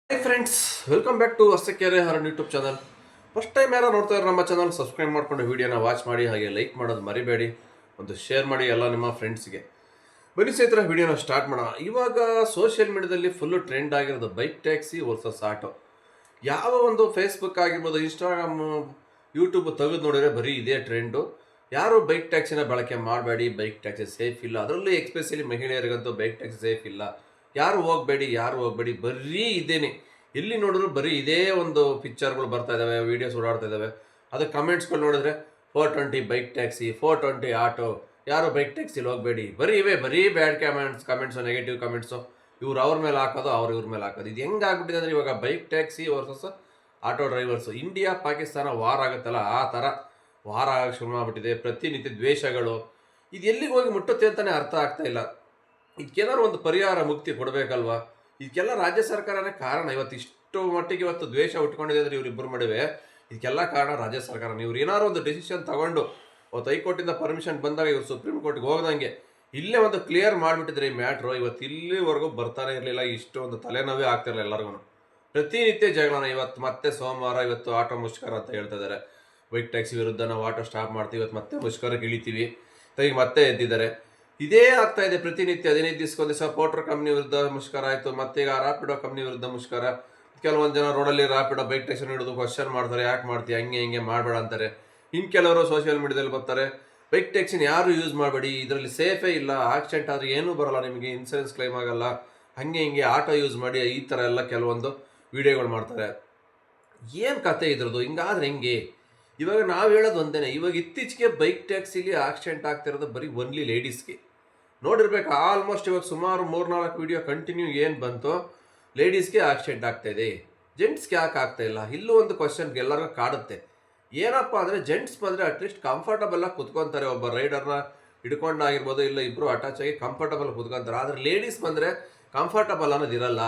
Hi friends, welcome back to Arsikere Haran YouTube channel. First time ಯಾರು ನೋಡ್ತಾ ಇರೋ ನಮ್ಮ ಚಾನಲ್ ಸಬ್ಸ್ಕ್ರೈಬ್ ಮಾಡ್ಕೊಂಡು ವಿಡಿಯೋನ ವಾಚ್ ಮಾಡಿ, ಹಾಗೆ ಲೈಕ್ ಮಾಡೋದು ಮರಿಬೇಡಿ. ಒಂದು ಶೇರ್ ಮಾಡಿ ಎಲ್ಲ ನಿಮ್ಮ ಫ್ರೆಂಡ್ಸ್ಗೆ. ಬನ್ನಿ ಸ್ನೇಹಿತರೆ, ವಿಡಿಯೋನ ಸ್ಟಾರ್ಟ್ ಮಾಡೋಣ. ಇವಾಗ ಸೋಷಿಯಲ್ ಮೀಡಿಯಾದಲ್ಲಿ ಫುಲ್ಲು ಟ್ರೆಂಡ್ ಆಗಿರೋದು ಬೈಕ್ ಟ್ಯಾಕ್ಸಿ ವರ್ಸಸ್ ಆಟೋ. ಯಾವ ಒಂದು ಫೇಸ್ಬುಕ್ ಆಗಿರ್ಬೋದು, ಇನ್ಸ್ಟಾಗ್ರಾಮ್, ಯೂಟ್ಯೂಬ್ ತೆಗೆದು ನೋಡಿದ್ರೆ ಬರೀ ಇದೇ ಟ್ರೆಂಡು. ಯಾರು ಬೈಕ್ ಟ್ಯಾಕ್ಸಿನ ಬಳಕೆ ಮಾಡಬೇಡಿ, ಬೈಕ್ ಟ್ಯಾಕ್ಸಿ ಸೇಫ್ ಇಲ್ಲ. ಅದರಲ್ಲೂ ಎಕ್ಸ್ಪೆಷಲಿ ಮಹಿಳೆಯರಿಗಂತೂ ಬೈಕ್ ಟ್ಯಾಕ್ಸಿ ಸೇಫ್ ಇಲ್ಲ. ಯಾರು ಹೋಗಬೇಡಿ ಬರೀ ಇದೇನೆ. ಎಲ್ಲಿ ನೋಡಿದ್ರು ಬರೀ ಇದೇ ಒಂದು ಪಿಕ್ಚರ್ಗಳು ಬರ್ತಾ ಇದ್ದಾವೆ, ವೀಡಿಯೋಸ್ ಓಡಾಡ್ತಾ ಇದ್ದಾವೆ. ಅದು ಕಮೆಂಟ್ಸ್ಗಳು ನೋಡಿದ್ರೆ 420 ಬೈಕ್ ಟ್ಯಾಕ್ಸಿ, 420 ಆಟೋ, ಯಾರು ಬೈಕ್ ಟ್ಯಾಕ್ಸಿಲಿ ಹೋಗಬೇಡಿ, ಬರೀ ಇವೆ, ಬರೀ ಬ್ಯಾಡ್ ಕಮೆಂಟ್ಸು, ನೆಗೆಟಿವ್ ಕಮೆಂಟ್ಸು. ಇವ್ರು ಅವ್ರ ಮೇಲೆ ಹಾಕೋದು, ಅವ್ರು ಇವ್ರ ಮೇಲೆ ಹಾಕೋದು. ಇದು ಹೆಂಗಾಗ್ಬಿಟ್ಟಿದೆ ಅಂದರೆ ಇವಾಗ bike taxi versus auto drivers. India Pakistan war ಆಗುತ್ತಲ್ಲ, ಆ ಥರ ವಾರ ಆಗಕ್ಕೆ ಶುರು ಮಾಡಿಬಿಟ್ಟಿದೆ. ಪ್ರತಿನಿತ್ಯ ದ್ವೇಷಗಳು. ಇದು ಎಲ್ಲಿಗೆ ಹೋಗಿ ಮುಟ್ಟುತ್ತೆ ಅಂತಲೇ ಅರ್ಥ ಆಗ್ತಾ ಇಲ್ಲ. ಇದಕ್ಕೇನಾದ್ರು ಒಂದು ಪರಿಹಾರ ಮುಕ್ತಿ ಕೊಡಬೇಕಲ್ವಾ? ಇದಕ್ಕೆಲ್ಲ ರಾಜ್ಯ ಸರ್ಕಾರನೇ ಕಾರಣ. ಇವತ್ತು ಇಷ್ಟು ಮಟ್ಟಿಗೆ ಇವತ್ತು ದ್ವೇಷ ಉಟ್ಕೊಂಡಿದೆ ಅಂದರೆ ಇವರಿಬ್ಬರು ನಡುವೆ, ಇದಕ್ಕೆಲ್ಲ ಕಾರಣ ರಾಜ್ಯ ಸರ್ಕಾರ. ನೀವು ಏನಾದ್ರು ಒಂದು ಡಿಸಿಷನ್ ತಗೊಂಡು ಅವತ್ತು ಹೈಕೋರ್ಟಿಂದ ಪರ್ಮಿಷನ್ ಬಂದಾಗ ಇವ್ರು ಸುಪ್ರೀಂ ಕೋರ್ಟ್ಗೆ ಹೋಗ್ದಂಗೆ ಇಲ್ಲೇ ಒಂದು ಕ್ಲಿಯರ್ ಮಾಡಿಬಿಟ್ಟಿದ್ರೆ ಈ ಮ್ಯಾಟ್ರು, ಇವತ್ತು ಇಲ್ಲಿವರೆಗೂ ಬರ್ತಾನೆ ಇರಲಿಲ್ಲ. ಇಷ್ಟು ಒಂದು ತಲೆನೋವೇ ಆಗ್ತಿರಲಿಲ್ಲ ಎಲ್ಲರಿಗೂ. ಪ್ರತಿನಿತ್ಯ ಜಗಳನ. ಇವತ್ತು ಮತ್ತೆ ಸೋಮವಾರ, ಇವತ್ತು ಆಟೋ ಮುಷ್ಕರ ಅಂತ ಹೇಳ್ತಾ ಇದ್ದಾರೆ. ಬೈಕ್ ಟ್ಯಾಕ್ಸಿ ವಿರುದ್ಧ ನಾವು ಆಟೋ ಸ್ಟಾಪ್ ಮಾಡ್ತೀವಿ, ಇವತ್ತು ಮತ್ತೆ ಮುಷ್ಕರಕ್ಕೆ ಇಳಿತೀವಿ, ಈಗ ಮತ್ತೆ ಎದ್ದಿದ್ದಾರೆ. ಇದೇ ಆಗ್ತಾ ಇದೆ ಪ್ರತಿನಿತ್ಯ. 15 ದಿವಸಕ್ಕೊಂದು ದಿವಸ ಪೋಟ್ರ್ ಕಂಪ್ನಿ ವಿರುದ್ಧ ಮುಷ್ಕರ ಆಯಿತು, ಮತ್ತೆ ಈಗ ರಾಪಿಡೋ ಕಂಪ್ನಿ ವಿರುದ್ಧ ಮುಷ್ಕರ. ಕೆಲವೊಂದು ಜನ ರೋಡಲ್ಲಿ ರಾಪಿಡೋ ಬೈಕ್ ಟ್ಯಾಕ್ಸಿ ಹಿಡಿದು ಕ್ವಶನ್ ಮಾಡ್ತಾರೆ, ಯಾಕೆ ಮಾಡ್ತೀವಿ, ಹಂಗೆ ಹಿಂಗೆ ಮಾಡಬೇಡ ಅಂತಾರೆ. ಇನ್ನು ಕೆಲವರು ಸೋಷಿಯಲ್ ಮೀಡಿಯಾದಲ್ಲಿ ಬರ್ತಾರೆ, ಬೈಕ್ ಟ್ಯಾಕ್ಸಿನ ಯಾರು ಯೂಸ್ ಮಾಡಬೇಡಿ, ಇದರಲ್ಲಿ ಸೇಫೇ ಇಲ್ಲ, ಆಕ್ಸಿಡೆಂಟ್ ಆದರೆ ಏನೂ ಬರೋಲ್ಲ, ನಿಮಗೆ ಇನ್ಸೂರೆನ್ಸ್ ಕ್ಲೈಮ್ ಆಗಲ್ಲ, ಹಂಗೆ ಹಿಂಗೆ ಆಟೋ ಯೂಸ್ ಮಾಡಿ, ಈ ಥರ ಎಲ್ಲ ಕೆಲವೊಂದು ವಿಡಿಯೋಗಳು ಮಾಡ್ತಾರೆ. ಏನು ಕತೆ ಇದ್ರದ್ದು? ಹಿಂಗಾದ್ರೆ ಹೆಂಗೆ? ಇವಾಗ ನಾವು ಹೇಳೋದು ಒಂದೇನೆ. ಇವಾಗ ಇತ್ತೀಚೆಗೆ ಬೈಕ್ ಟ್ಯಾಕ್ಸಿಲಿ ಆಕ್ಸಿಡೆಂಟ್ ಆಗ್ತಿರೋದು ಬರೀ ಓನ್ಲಿ ಲೇಡೀಸ್ಗೆ. ನೋಡಿರ್ಬೇಕು, ಆಲ್ಮೋಸ್ಟ್ ಇವಾಗ ಸುಮಾರು 3-4 ವಿಡಿಯೋ ಕಂಟಿನ್ಯೂ ಏನು ಬಂತು, ಲೇಡೀಸ್ಗೆ ಆಕ್ಸಿಡೆಂಟ್ ಆಗ್ತಾ ಇದೆ. ಜೆಂಟ್ಸ್ಗೆ ಯಾಕೆ ಆಗ್ತಾ ಇಲ್ಲ? ಇಲ್ಲೂ ಒಂದು ಕ್ವಶನ್ ಎಲ್ಲರಿಗೂ ಕಾಡುತ್ತೆ. ಏನಪ್ಪ ಅಂದರೆ, ಜೆಂಟ್ಸ್ ಬಂದರೆ ಅಟ್ಲೀಸ್ಟ್ ಕಂಫರ್ಟಬಲಾಗಿ ಕುತ್ಕೊತಾರೆ. ಒಬ್ಬ ರೈಡರ್ನ ಹಿಡ್ಕೊಂಡಾಗಿರ್ಬೋದು, ಇಲ್ಲ ಇಬ್ಬರು ಅಟ್ಯಾಚ್ ಆಗಿ ಕಂಫರ್ಟಬಲ್ ಕುತ್ಕೊತಾರೆ. ಆದರೆ ಲೇಡೀಸ್ ಬಂದರೆ ಕಂಫರ್ಟಬಲ್ ಅನ್ನೋದು ಇರಲ್ಲ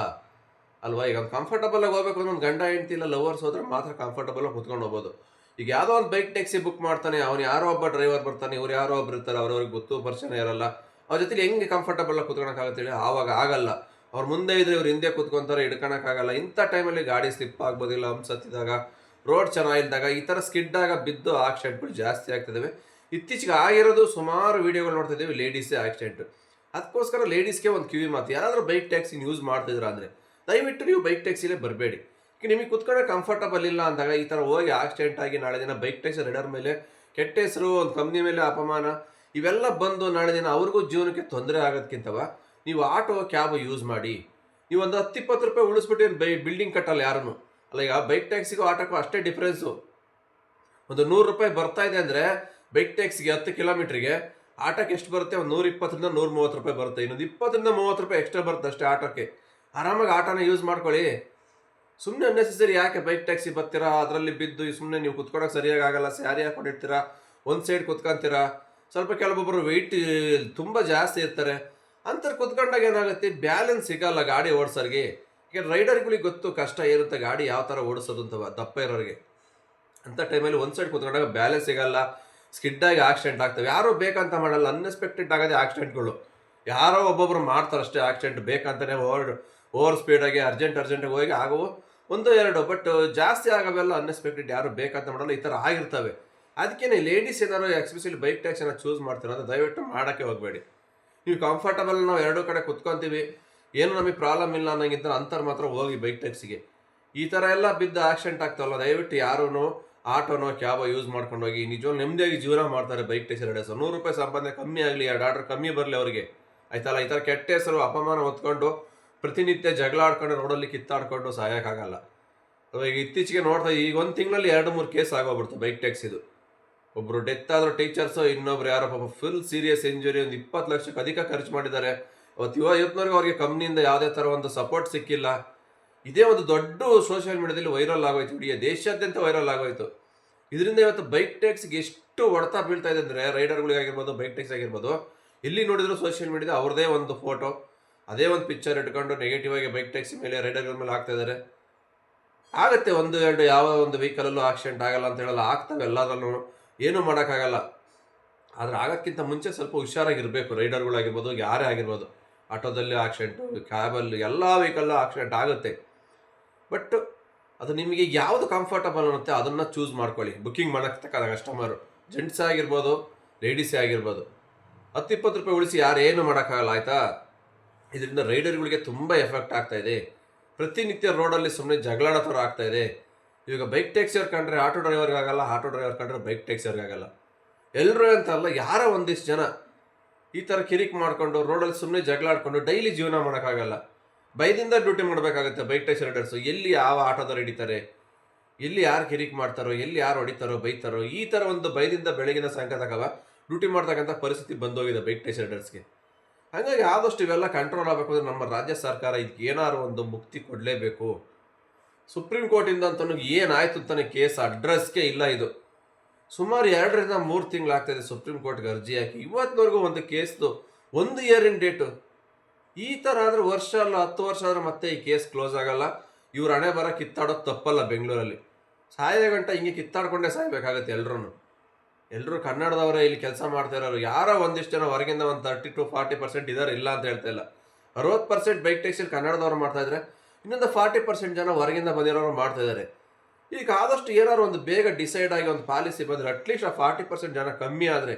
ಅಲ್ವಾ? ಈಗ ಕಂಫರ್ಟಬಲ್ ಆಗಿ ಹೋಗ್ಬೇಕು ಅಂದ್ರೆ ಒಂದು ಗಂಡ ಹೆಂಡ್ತಿ ಇಲ್ಲ ಲವರ್ಸ್ ಹೋದ್ರೆ ಮಾತ್ರ ಕಂಫರ್ಟಬಲ್ ಆಗಿ ಕುತ್ಕೊಂಡು ಹೋಗ್ಬೋದು. ಈಗ ಯಾವುದೋ ಒಂದು ಬೈಕ್ ಟ್ಯಾಕ್ಸಿ ಬುಕ್ ಮಾಡ್ತಾನೆ, ಅವ್ನು ಯಾರೋ ಒಬ್ಬ ಡ್ರೈವರ್ ಬರ್ತಾನೆ, ಇವ್ರು ಯಾರೋ ಒಬ್ರು ಇರ್ತಾರೆ, ಅವ್ರವ್ರಿಗೆ ಗೊತ್ತು ಪರಿಚಯ ಇರಲ್ಲ. ಅವ್ರ ಜೊತೆಲಿ ಹೆಂಗೆ ಕಂಫರ್ಟಬಲ್ ಆಗಿ ಕುತ್ಕೊಳಕ್ಕಾಗತ್ತೇಳಿ? ಆವಾಗ ಆಗಲ್ಲ. ಅವ್ರು ಮುಂದೆ ಇದ್ರೆ ಇವ್ರು ಹಿಂದೆ ಕುತ್ಕೊಂತಾರೆ, ಹಿಡ್ಕೊಳಕ್ಕಾಗಲ್ಲ. ಇಂಥ ಟೈಮಲ್ಲಿ ಗಾಡಿ ಸ್ಲಿಪ್ ಆಗ್ಬೋದಿಲ್ಲ, ಹತ್ತಿದಾಗ, ರೋಡ್ ಚೆನ್ನಾಗಿದ್ದಾಗ ಈ ಥರ ಸ್ಕಿಡ್ಡಾಗ ಬಿದ್ದು ಆಕ್ಸಿಡೆಂಟ್ಗಳು ಜಾಸ್ತಿ ಆಗ್ತಿದ್ದಾವೆ. ಇತ್ತೀಚೆಗೆ ಆಗಿರೋದು ಸುಮಾರು ವೀಡಿಯೋಗಳು ನೋಡ್ತಾ ಇದ್ದೀವಿ, ಲೇಡೀಸೇ ಆಕ್ಸಿಡೆಂಟ್. ಅದಕ್ಕೋಸ್ಕರ ಲೇಡೀಸ್ಗೆ ಒಂದು ಕಿವಿ ಮಾತು, ಯಾರಾದರೂ ಬೈಕ್ ಟ್ಯಾಕ್ಸಿನ ಯೂಸ್ ಮಾಡ್ತಿದ್ರ ಅಂದರೆ ದಯವಿಟ್ಟು ನೀವು ಬೈಕ್ ಟ್ಯಾಕ್ಸಿಲೇ ಬರಬೇಡಿ. ಈಗ ನಿಮಗೆ ಕುತ್ಕೊಳ್ಳೋ ಕಂಫರ್ಟಬಲ್ ಇಲ್ಲ ಅಂದಾಗ ಈ ಥರ ಹೋಗಿ ಆಕ್ಸಿಡೆಂಟ್ ಆಗಿ ನಾಳೆ ದಿನ ಬೈಕ್ ಟ್ಯಾಕ್ಸಿ ರೈಡರ್ ಮೇಲೆ ಕೆಟ್ಟ ಹೆಸರು, ಒಂದು ಕಂಪ್ನಿ ಮೇಲೆ ಅಪಮಾನ, ಇವೆಲ್ಲ ಬಂದು ನಾಳೆ ದಿನ ಅವ್ರಿಗೂ ಜೀವನಕ್ಕೆ ತೊಂದರೆ ಆಗೋದಕ್ಕಿಂತವ ನೀವು ಆಟೋ ಕ್ಯಾಬ್ ಯೂಸ್ ಮಾಡಿ. ನೀವು ಒಂದು 10-20 ರೂಪಾಯಿ ಉಳಿಸ್ಬಿಟ್ಟು ಬಿಲ್ಡಿಂಗ್ ಕಟ್ಟಲ್ಲ ಯಾರನ್ನು. ಅಲ್ಲ, ಈಗ ಬೈಕ್ ಟ್ಯಾಕ್ಸಿಗೂ ಆಟೋಕ್ಕೂ ಅಷ್ಟೇ ಡಿಫ್ರೆನ್ಸು. ಒಂದು 100 ರೂಪಾಯಿ ಬರ್ತಾ ಇದೆ ಅಂದರೆ ಬೈಕ್ ಟ್ಯಾಕ್ಸಿಗೆ 10 ಕಿಲೋಮೀಟ್ರಿಗೆ, ಆಟೋಕ್ಕೆ ಎಷ್ಟು ಬರುತ್ತೆ? ಒಂದು 120ರಿಂದ 130 ರೂಪಾಯಿ ಬರುತ್ತೆ. ಇನ್ನೊಂದು 20ರಿಂದ 30 ರೂಪಾಯಿ ಎಕ್ಸ್ಟ್ರಾ ಬರುತ್ತೆ ಅಷ್ಟೇ ಆಟೋಕ್ಕೆ. ಆರಾಮಾಗಿ ಆಟೋನ ಯೂಸ್ ಮಾಡ್ಕೊಳ್ಳಿ. ಸುಮ್ಮನೆ ಅನ್ನೆಸೆಸರಿ ಯಾಕೆ ಬೈಕ್ ಟ್ಯಾಕ್ಸಿ ಬರ್ತೀರಾ? ಅದರಲ್ಲಿ ಬಿದ್ದು ಸುಮ್ಮನೆ ನೀವು ಕುತ್ಕೊಳಕ್ಕೆ ಸರಿಯಾಗಿ ಆಗಲ್ಲ, ಸ್ಯಾರಿ ಹಾಕೊಂಡಿರ್ತೀರಾ, ಒಂದು ಸೈಡ್ ಕುತ್ಕೊಂತೀರಾ, ಸ್ವಲ್ಪ ಕೆಲವೊಬ್ಬರು ವೆಯ್ಟ್ ತುಂಬ ಜಾಸ್ತಿ ಇರ್ತಾರೆ. ಅಂಥವ್ರು ಕುತ್ಕೊಂಡಾಗ ಏನಾಗುತ್ತೆ, ಬ್ಯಾಲೆನ್ಸ್ ಸಿಗಲ್ಲ ಗಾಡಿ ಓಡಿಸೋರಿಗೆ. ಈಗ ರೈಡರ್ಗಳಿಗೆ ಗೊತ್ತು ಕಷ್ಟ ಇರುತ್ತೆ ಗಾಡಿ ಯಾವ ಥರ ಓಡಿಸೋದು ಅಂತವ, ದಪ್ಪ ಇರೋರಿಗೆ. ಅಂಥ ಟೈಮಲ್ಲಿ ಒಂದು ಸೈಡ್ ಕುತ್ಕೊಂಡಾಗ ಬ್ಯಾಲೆನ್ಸ್ ಸಿಗಲ್ಲ, ಸ್ಕಿಡ್ಡಾಗಿ ಆಕ್ಸಿಡೆಂಟ್ ಆಗ್ತವೆ. ಯಾರೂ ಬೇಕಂತ ಮಾಡಲ್ಲ, ಅನ್ಎಕ್ಸ್ಪೆಕ್ಟೆಡ್ ಆಗೋದೇ ಆಕ್ಸಿಡೆಂಟ್ಗಳು. ಯಾರೋ ಒಬ್ಬೊಬ್ರು ಮಾಡ್ತಾರೆ ಅಷ್ಟೇ ಆಕ್ಸಿಡೆಂಟ್, ಬೇಕಂತಲೇ ಓವರ್ ಸ್ಪೀಡಾಗಿ ಅರ್ಜೆಂಟಾಗಿ ಹೋಗಿ ಆಗುವು 1-2. ಬಟ್ ಜಾಸ್ತಿ ಆಗೋವೆಲ್ಲ ಅನ್ಎಕ್ಸ್ಪೆಕ್ಟೆಡ್, ಯಾರು ಬೇಕಂತ ಮಾಡಲ್ಲ, ಈ ಥರ ಆಗಿರ್ತವೆ. ಅದಕ್ಕೇ ಲೇಡೀಸ್ ಏನಾದ್ರು ಎಸ್ಪೆಷಲಿ ಬೈಕ್ ಟ್ಯಾಕ್ಸಿನ ಚೂಸ್ ಮಾಡ್ತೀರ ಅಂದರೆ ದಯವಿಟ್ಟು ಮಾಡೋಕ್ಕೆ ಹೋಗಬೇಡಿ. ನೀವು ಕಂಫರ್ಟಬಲ್ ನಾವು ಎರಡೂ ಕಡೆ ಕುತ್ಕೊತೀವಿ, ಏನು ನಮಗೆ ಪ್ರಾಬ್ಲಮ್ ಇಲ್ಲ ಅನ್ನೋಂಗಿದ್ದ ಅಂಥವ್ರು ಮಾತ್ರ ಹೋಗಿ ಬೈಕ್ ಟ್ಯಾಕ್ಸಿಗೆ. ಈ ಥರ ಎಲ್ಲ ಬಿದ್ದು ಆಕ್ಸಿಡೆಂಟ್ ಆಗ್ತಾವಲ್ಲ, ದಯವಿಟ್ಟು ಯಾರೂ ಆಟೋನೋ ಕ್ಯಾಬೋ ಯೂಸ್ ಮಾಡ್ಕೊಂಡು ಹೋಗಿ. ನಿಜವಾಗ್ಲೂ ನೆಮ್ಮದಿಯಾಗಿ ಜೀವನ ಮಾಡ್ತಾರೆ ಬೈಕ್ ಟ್ಯಾಕ್ಸಿ ರೈಡರ್ಸ್. 100 ರೂಪಾಯಿ ಸಂಪಾದನೆ ಕಮ್ಮಿ ಆಗಲಿ, 2 ಆರ್ಡರ್ ಕಮ್ಮಿ ಬರಲಿ ಅವರಿಗೆ, ಆಯ್ತಲ್ಲ? ಈ ಥರ ಕೆಟ್ಟ ಹೆಸರು, ಅಪಮಾನ ಹೊತ್ಕೊಂಡು ಪ್ರತಿನಿತ್ಯ ಜಗಳ ಆಡ್ಕೊಂಡು ರೋಡಲ್ಲಿ ಕಿತ್ತಾಡ್ಕೊಂಡು ಸಾಯೋಕ್ಕಾಗಲ್ಲ. ಈಗ ಇತ್ತೀಚೆಗೆ ನೋಡ್ತಾ, ಈಗ ಒಂದು ತಿಂಗಳಲ್ಲಿ 2-3 ಕೇಸ್ ಆಗೋಗ್ಬಿಡ್ತು ಬೈಕ್ ಟ್ಯಾಕ್ಸಿದು. ಒಬ್ಬರು ಡೆತ್ ಆದರೂ ಟೀಚರ್ಸು, ಇನ್ನೊಬ್ರು ಯಾರೋ ಪಾಪ ಫುಲ್ ಸೀರಿಯಸ್ ಇಂಜುರಿ, ಒಂದು 20 ಲಕ್ಷಕ್ಕೆ ಅಧಿಕ ಖರ್ಚು ಮಾಡಿದ್ದಾರೆ. ಇವತ್ತಿನವರೆಗೂ ಅವ್ರಿಗೆ ಕಂಪ್ನಿಯಿಂದ ಯಾವುದೇ ಥರ ಒಂದು ಸಪೋರ್ಟ್ ಸಿಕ್ಕಿಲ್ಲ. ಇದೇ ಒಂದು ದೊಡ್ಡ ಸೋಷಿಯಲ್ ಮೀಡಿಯಾದಲ್ಲಿ ವೈರಲ್ ಆಗೋಯ್ತು, ಇಡೀ ದೇಶಾದ್ಯಂತ ವೈರಲ್ ಆಗೋಯ್ತು. ಇದರಿಂದ ಇವತ್ತು ಬೈಕ್ ಟ್ಯಾಕ್ಸಿಗೆ ಎಷ್ಟು ಹೊಡೆತ ಬೀಳ್ತಾ ಇದೆ ಅಂದರೆ, ರೈಡರ್ಗಳಿಗಾಗಿರ್ಬೋದು, ಬೈಕ್ ಟ್ಯಾಕ್ಸಿ ಆಗಿರ್ಬೋದು, ಎಲ್ಲಿ ನೋಡಿದ್ರು ಸೋಷಿಯಲ್ ಮೀಡಿಯಾದ ಅವ್ರದೇ ಒಂದು ಫೋಟೋ, ಅದೇ ಒಂದು ಪಿಕ್ಚರ್ ಇಟ್ಕೊಂಡು ನೆಗೆಟಿವ್ ಆಗಿ ಬೈಕ್ ಟ್ಯಾಕ್ಸಿ ಮೇಲೆ, ರೈಡರ್ಗಳ ಮೇಲೆ ಆಗ್ತಾ ಇದ್ದಾರೆ. ಆಗುತ್ತೆ 1-2 ಯಾವ ಒಂದು ವೆಹಿಕಲಲ್ಲೂ ಆಕ್ಸಿಡೆಂಟ್ ಆಗಲ್ಲ ಅಂತ ಹೇಳಲ್ಲ, ಆಗ್ತವೆ ಎಲ್ಲದರಲ್ಲೂ, ಏನೂ ಮಾಡೋಕ್ಕಾಗಲ್ಲ. ಆದರೆ ಆಗೋಕ್ಕಿಂತ ಮುಂಚೆ ಸ್ವಲ್ಪ ಹುಷಾರಾಗಿರಬೇಕು. ರೈಡರ್ಗಳಾಗಿರ್ಬೋದು, ಯಾರೇ ಆಗಿರ್ಬೋದು. ಆಟೋದಲ್ಲಿ ಆಕ್ಸಿಡೆಂಟು, ಕ್ಯಾಬಲ್ಲಿ, ಎಲ್ಲ ವೆಹಿಕಲ್ಲು ಆಕ್ಸಿಡೆಂಟ್ ಆಗುತ್ತೆ. ಬಟ್ ಅದು ನಿಮಗೆ ಯಾವುದು ಕಂಫರ್ಟಬಲ್ ಅನ್ನುತ್ತೆ ಅದನ್ನು ಚೂಸ್ ಮಾಡ್ಕೊಳ್ಳಿ. ಬುಕ್ಕಿಂಗ್ ಮಾಡೋಕ್ಕೆ ಕಸ್ಟಮರು ಜೆಂಟ್ಸೇ ಆಗಿರ್ಬೋದು, ಲೇಡೀಸೇ ಆಗಿರ್ಬೋದು. 10-20 ರೂಪಾಯಿ ಉಳಿಸಿ ಯಾರೇನು ಮಾಡೋಕ್ಕಾಗಲ್ಲ ಆಯಿತಾ. ಇದರಿಂದ ರೈಡರ್ಗಳಿಗೆ ತುಂಬ ಎಫೆಕ್ಟ್ ಆಗ್ತಾಯಿದೆ. ಪ್ರತಿನಿತ್ಯ ರೋಡಲ್ಲಿ ಸುಮ್ಮನೆ ಜಗಳಾಡೋ ಥರ ಆಗ್ತಾಯಿದೆ. ಇವಾಗ ಬೈಕ್ ಟ್ಯಾಕ್ಸಿಯವ್ರು ಕಂಡ್ರೆ ಆಟೋ ಡ್ರೈವರ್ಗಾಗಲ್ಲ, ಆಟೋ ಡ್ರೈವರ್ ಕಂಡ್ರೆ ಬೈಕ್ ಟ್ಯಾಕ್ಸಿಯವ್ರಿಗಾಗಲ್ಲ. ಎಲ್ಲರೂ ಅಂತಲ್ಲ, ಯಾರೋ ಒಂದಿಷ್ಟು ಜನ ಈ ಥರ ಕಿರಿಕ್ ಮಾಡಿಕೊಂಡು ರೋಡಲ್ಲಿ ಸುಮ್ಮನೆ ಜಗಳಾಡ್ಕೊಂಡು ಡೈಲಿ ಜೀವನ ಮಾಡೋಕ್ಕಾಗಲ್ಲ. ಬೈದಿಂದ ಡ್ಯೂಟಿ ಮಾಡಬೇಕಾಗುತ್ತೆ ಬೈಕ್ ಟ್ಯಾಕ್ಸಿ ರೈಡರ್ಸು. ಎಲ್ಲಿ ಯಾವ ಆಟೋದವ್ರು ಹಿಡಿತಾರೆ, ಎಲ್ಲಿ ಯಾರು ಕಿರಿಕ್ ಮಾಡ್ತಾರೋ, ಎಲ್ಲಿ ಯಾರು ಹೊಡಿತಾರೋ ಬೈತಾರೋ, ಈ ಥರ ಒಂದು ಬೈದಿಂದ ಬೆಳಗಿನ ಸಾಯಂಕಾಲ ಡ್ಯೂಟಿ ಮಾಡ್ತಕ್ಕಂಥ ಪರಿಸ್ಥಿತಿ ಬಂದೋಗಿದೆ ಬೈಕ್ ಟ್ಯಾಕ್ಸಿ ರೈಡರ್ಸ್ಗೆ. ಹಾಗಾಗಿ ಆದಷ್ಟು ಇವೆಲ್ಲ ಕಂಟ್ರೋಲ್ ಆಗಬೇಕು ಅಂದರೆ ನಮ್ಮ ರಾಜ್ಯ ಸರ್ಕಾರ ಇದಕ್ಕೆ ಏನಾದ್ರು ಒಂದು ಮುಕ್ತಿ ಕೊಡಲೇಬೇಕು. ಸುಪ್ರೀಂ ಕೋರ್ಟಿಂದ ಅಂತಲೂ ಏನಾಯಿತು ಅಂತಲೇ ಕೇಸ್ ಅಡ್ರೆಸ್ಗೆ ಇಲ್ಲ. ಇದು ಸುಮಾರು 2-3 ತಿಂಗಳಾಗ್ತಾಯಿದೆ ಸುಪ್ರೀಂ ಕೋರ್ಟ್ಗೆ ಅರ್ಜಿ ಹಾಕಿ. ಇವತ್ತಿನವರೆಗೂ ಒಂದು ಕೇಸ್ದು 1 ಇಯರಿನ ಡೇಟು. ಈ ಥರ ಆದರೆ ವರ್ಷ ಅಲ್ಲ 10 ವರ್ಷ ಆದರೆ ಮತ್ತೆ ಈ ಕೇಸ್ ಕ್ಲೋಸ್ ಆಗಲ್ಲ. ಇವ್ರ ಹಣೆ ಬರ ಕಿತ್ತಾಡೋದು ತಪ್ಪಲ್ಲ. ಬೆಂಗಳೂರಲ್ಲಿ ಸಾಯೋ ಗಂಟ ಹಿಂಗೆ ಕಿತ್ತಾಡ್ಕೊಂಡೇ ಸಾಯ್ಬೇಕಾಗತ್ತೆ. ಎಲ್ಲರೂ ಕನ್ನಡದವರೇ ಇಲ್ಲಿ ಕೆಲಸ ಮಾಡ್ತಾ ಇರೋರು. ಯಾರೋ ಒಂದಿಷ್ಟು ಜನ ಹೊರಗಿಂದ ಒಂದು 30-40% ಇದ್ದಾರೆ, ಇಲ್ಲ ಅಂತ ಹೇಳ್ತಾ ಇಲ್ಲ. 60% ಬೈಕ್ ಟ್ಯಾಕ್ಸಿಲಿ ಕನ್ನಡದವ್ರು ಮಾಡ್ತಾಯಿದ್ರೆ, ಇನ್ನೊಂದು 40% ಜನ ಹೊರಗಿಂದ ಬಂದಿರೋರು ಮಾಡ್ತಾ ಇದ್ದಾರೆ. ಈಗ ಆದಷ್ಟು ಏನಾದ್ರು ಒಂದು ಬೇಗ ಡಿಸೈಡ್ ಆಗಿ ಒಂದು ಪಾಲಿಸಿ ಬಂದರೆ ಅಟ್ಲೀಸ್ಟ್ ಆ 40% ಜನ ಕಮ್ಮಿ ಆದರೆ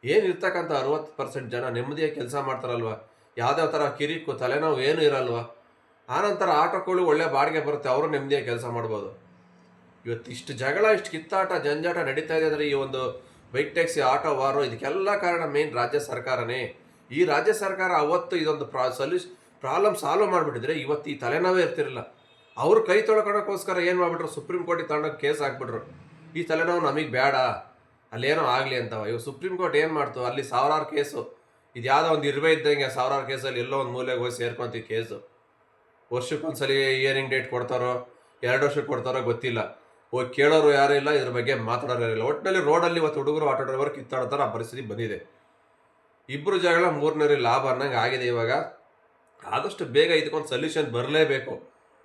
ಏನಿರ್ತಕ್ಕಂಥ 60% ಜನ ನೆಮ್ಮದಿಯಾಗಿ ಕೆಲಸ ಮಾಡ್ತಾರಲ್ವ. ಯಾವುದೇ ಥರ ಕಿರಿಕು ತಲೆನೋವು ಏನೂ ಇರಲ್ವ. ಆನಂತರ ಆಟೋಗಳು ಒಳ್ಳೆ ಬಾಡಿಗೆ ಬರುತ್ತೆ, ಅವರು ನೆಮ್ಮದಿಯಾಗಿ ಕೆಲಸ ಮಾಡ್ಬೋದು. ಇವತ್ತು ಇಷ್ಟು ಜಗಳ, ಇಷ್ಟು ಕಿತ್ತಾಟ, ಜಂಜಾಟ ನಡೀತಾ ಇದೆ ಅಂದರೆ ಈ ಒಂದು ಬೈಕ್ ಟ್ಯಾಕ್ಸಿ ಆಟೋ ವಾರು ಇದಕ್ಕೆಲ್ಲ ಕಾರಣ ಮೇನ್ ರಾಜ್ಯ ಸರ್ಕಾರನೇ. ಈ ರಾಜ್ಯ ಸರ್ಕಾರ ಅವತ್ತು ಇದೊಂದು ಪ್ರಾಬ್ಲಮ್ ಸಾಲ್ವ್ ಮಾಡಿಬಿಟ್ಟಿದ್ರೆ ಇವತ್ತು ಈ ತಲೆನೋವೇ ಇರ್ತಿರಲಿಲ್ಲ. ಅವರು ಕೈ ತೊಳ್ಕೊಳಕ್ಕೋಸ್ಕರ ಏನು ಮಾಡಿಬಿಟ್ರು, ಸುಪ್ರೀಂ ಕೋರ್ಟಿಗೆ ತಗೊಂಡೋಗಿ ಕೇಸ್ ಹಾಕ್ಬಿಟ್ರು. ಈ ತಲೆನೋವು ನಮಗೆ ಬೇಡ, ಅಲ್ಲೇನೋ ಆಗಲಿ ಅಂತವ. ಇವಾಗ ಸುಪ್ರೀಂ ಕೋರ್ಟ್ ಏನು ಮಾಡ್ತು, ಅಲ್ಲಿ ಸಾವಿರಾರು ಕೇಸು, ಇದು ಯಾವುದೋ ಒಂದು ಇರುವೆ ಇದ್ದಂಗೆ ಸಾವಿರಾರು ಕೇಸಲ್ಲಿ ಎಲ್ಲೋ ಒಂದು ಮೂಲೆಗೆ ಹೋಗಿ ಸೇರ್ಕೊಂತೀವಿ ಕೇಸು. ವರ್ಷಕ್ಕೊಂದ್ಸಲಿ ಹಿಯರಿಂಗ್ ಡೇಟ್ ಕೊಡ್ತಾರೋ 2 ವರ್ಷಕ್ಕೆ ಕೊಡ್ತಾರೋ ಗೊತ್ತಿಲ್ಲ. ಹೋಗಿ ಕೇಳೋರು ಯಾರೂ ಇಲ್ಲ, ಇದ್ರ ಬಗ್ಗೆ ಮಾತಾಡೋರು ಯಾರಿಲ್ಲ. ಒಟ್ಟಿನಲ್ಲಿ ರೋಡಲ್ಲಿ ಇವತ್ತು ಹುಡುಗರು ಆಟೋ ಡ್ರೈವರ್ ಕಿತ್ತಾಡೋ ಆ ಪರಿಸ್ಥಿತಿ ಬಂದಿದೆ. ಇಬ್ಬರು ಜಗಳ 3ನೇ ಲಾಭ ಅನ್ನಂಗೆ ಆಗಿದೆ. ಇವಾಗ ಆದಷ್ಟು ಬೇಗ ಇದಕ್ಕೊಂದು ಸೊಲ್ಯೂಷನ್ ಬರಲೇಬೇಕು.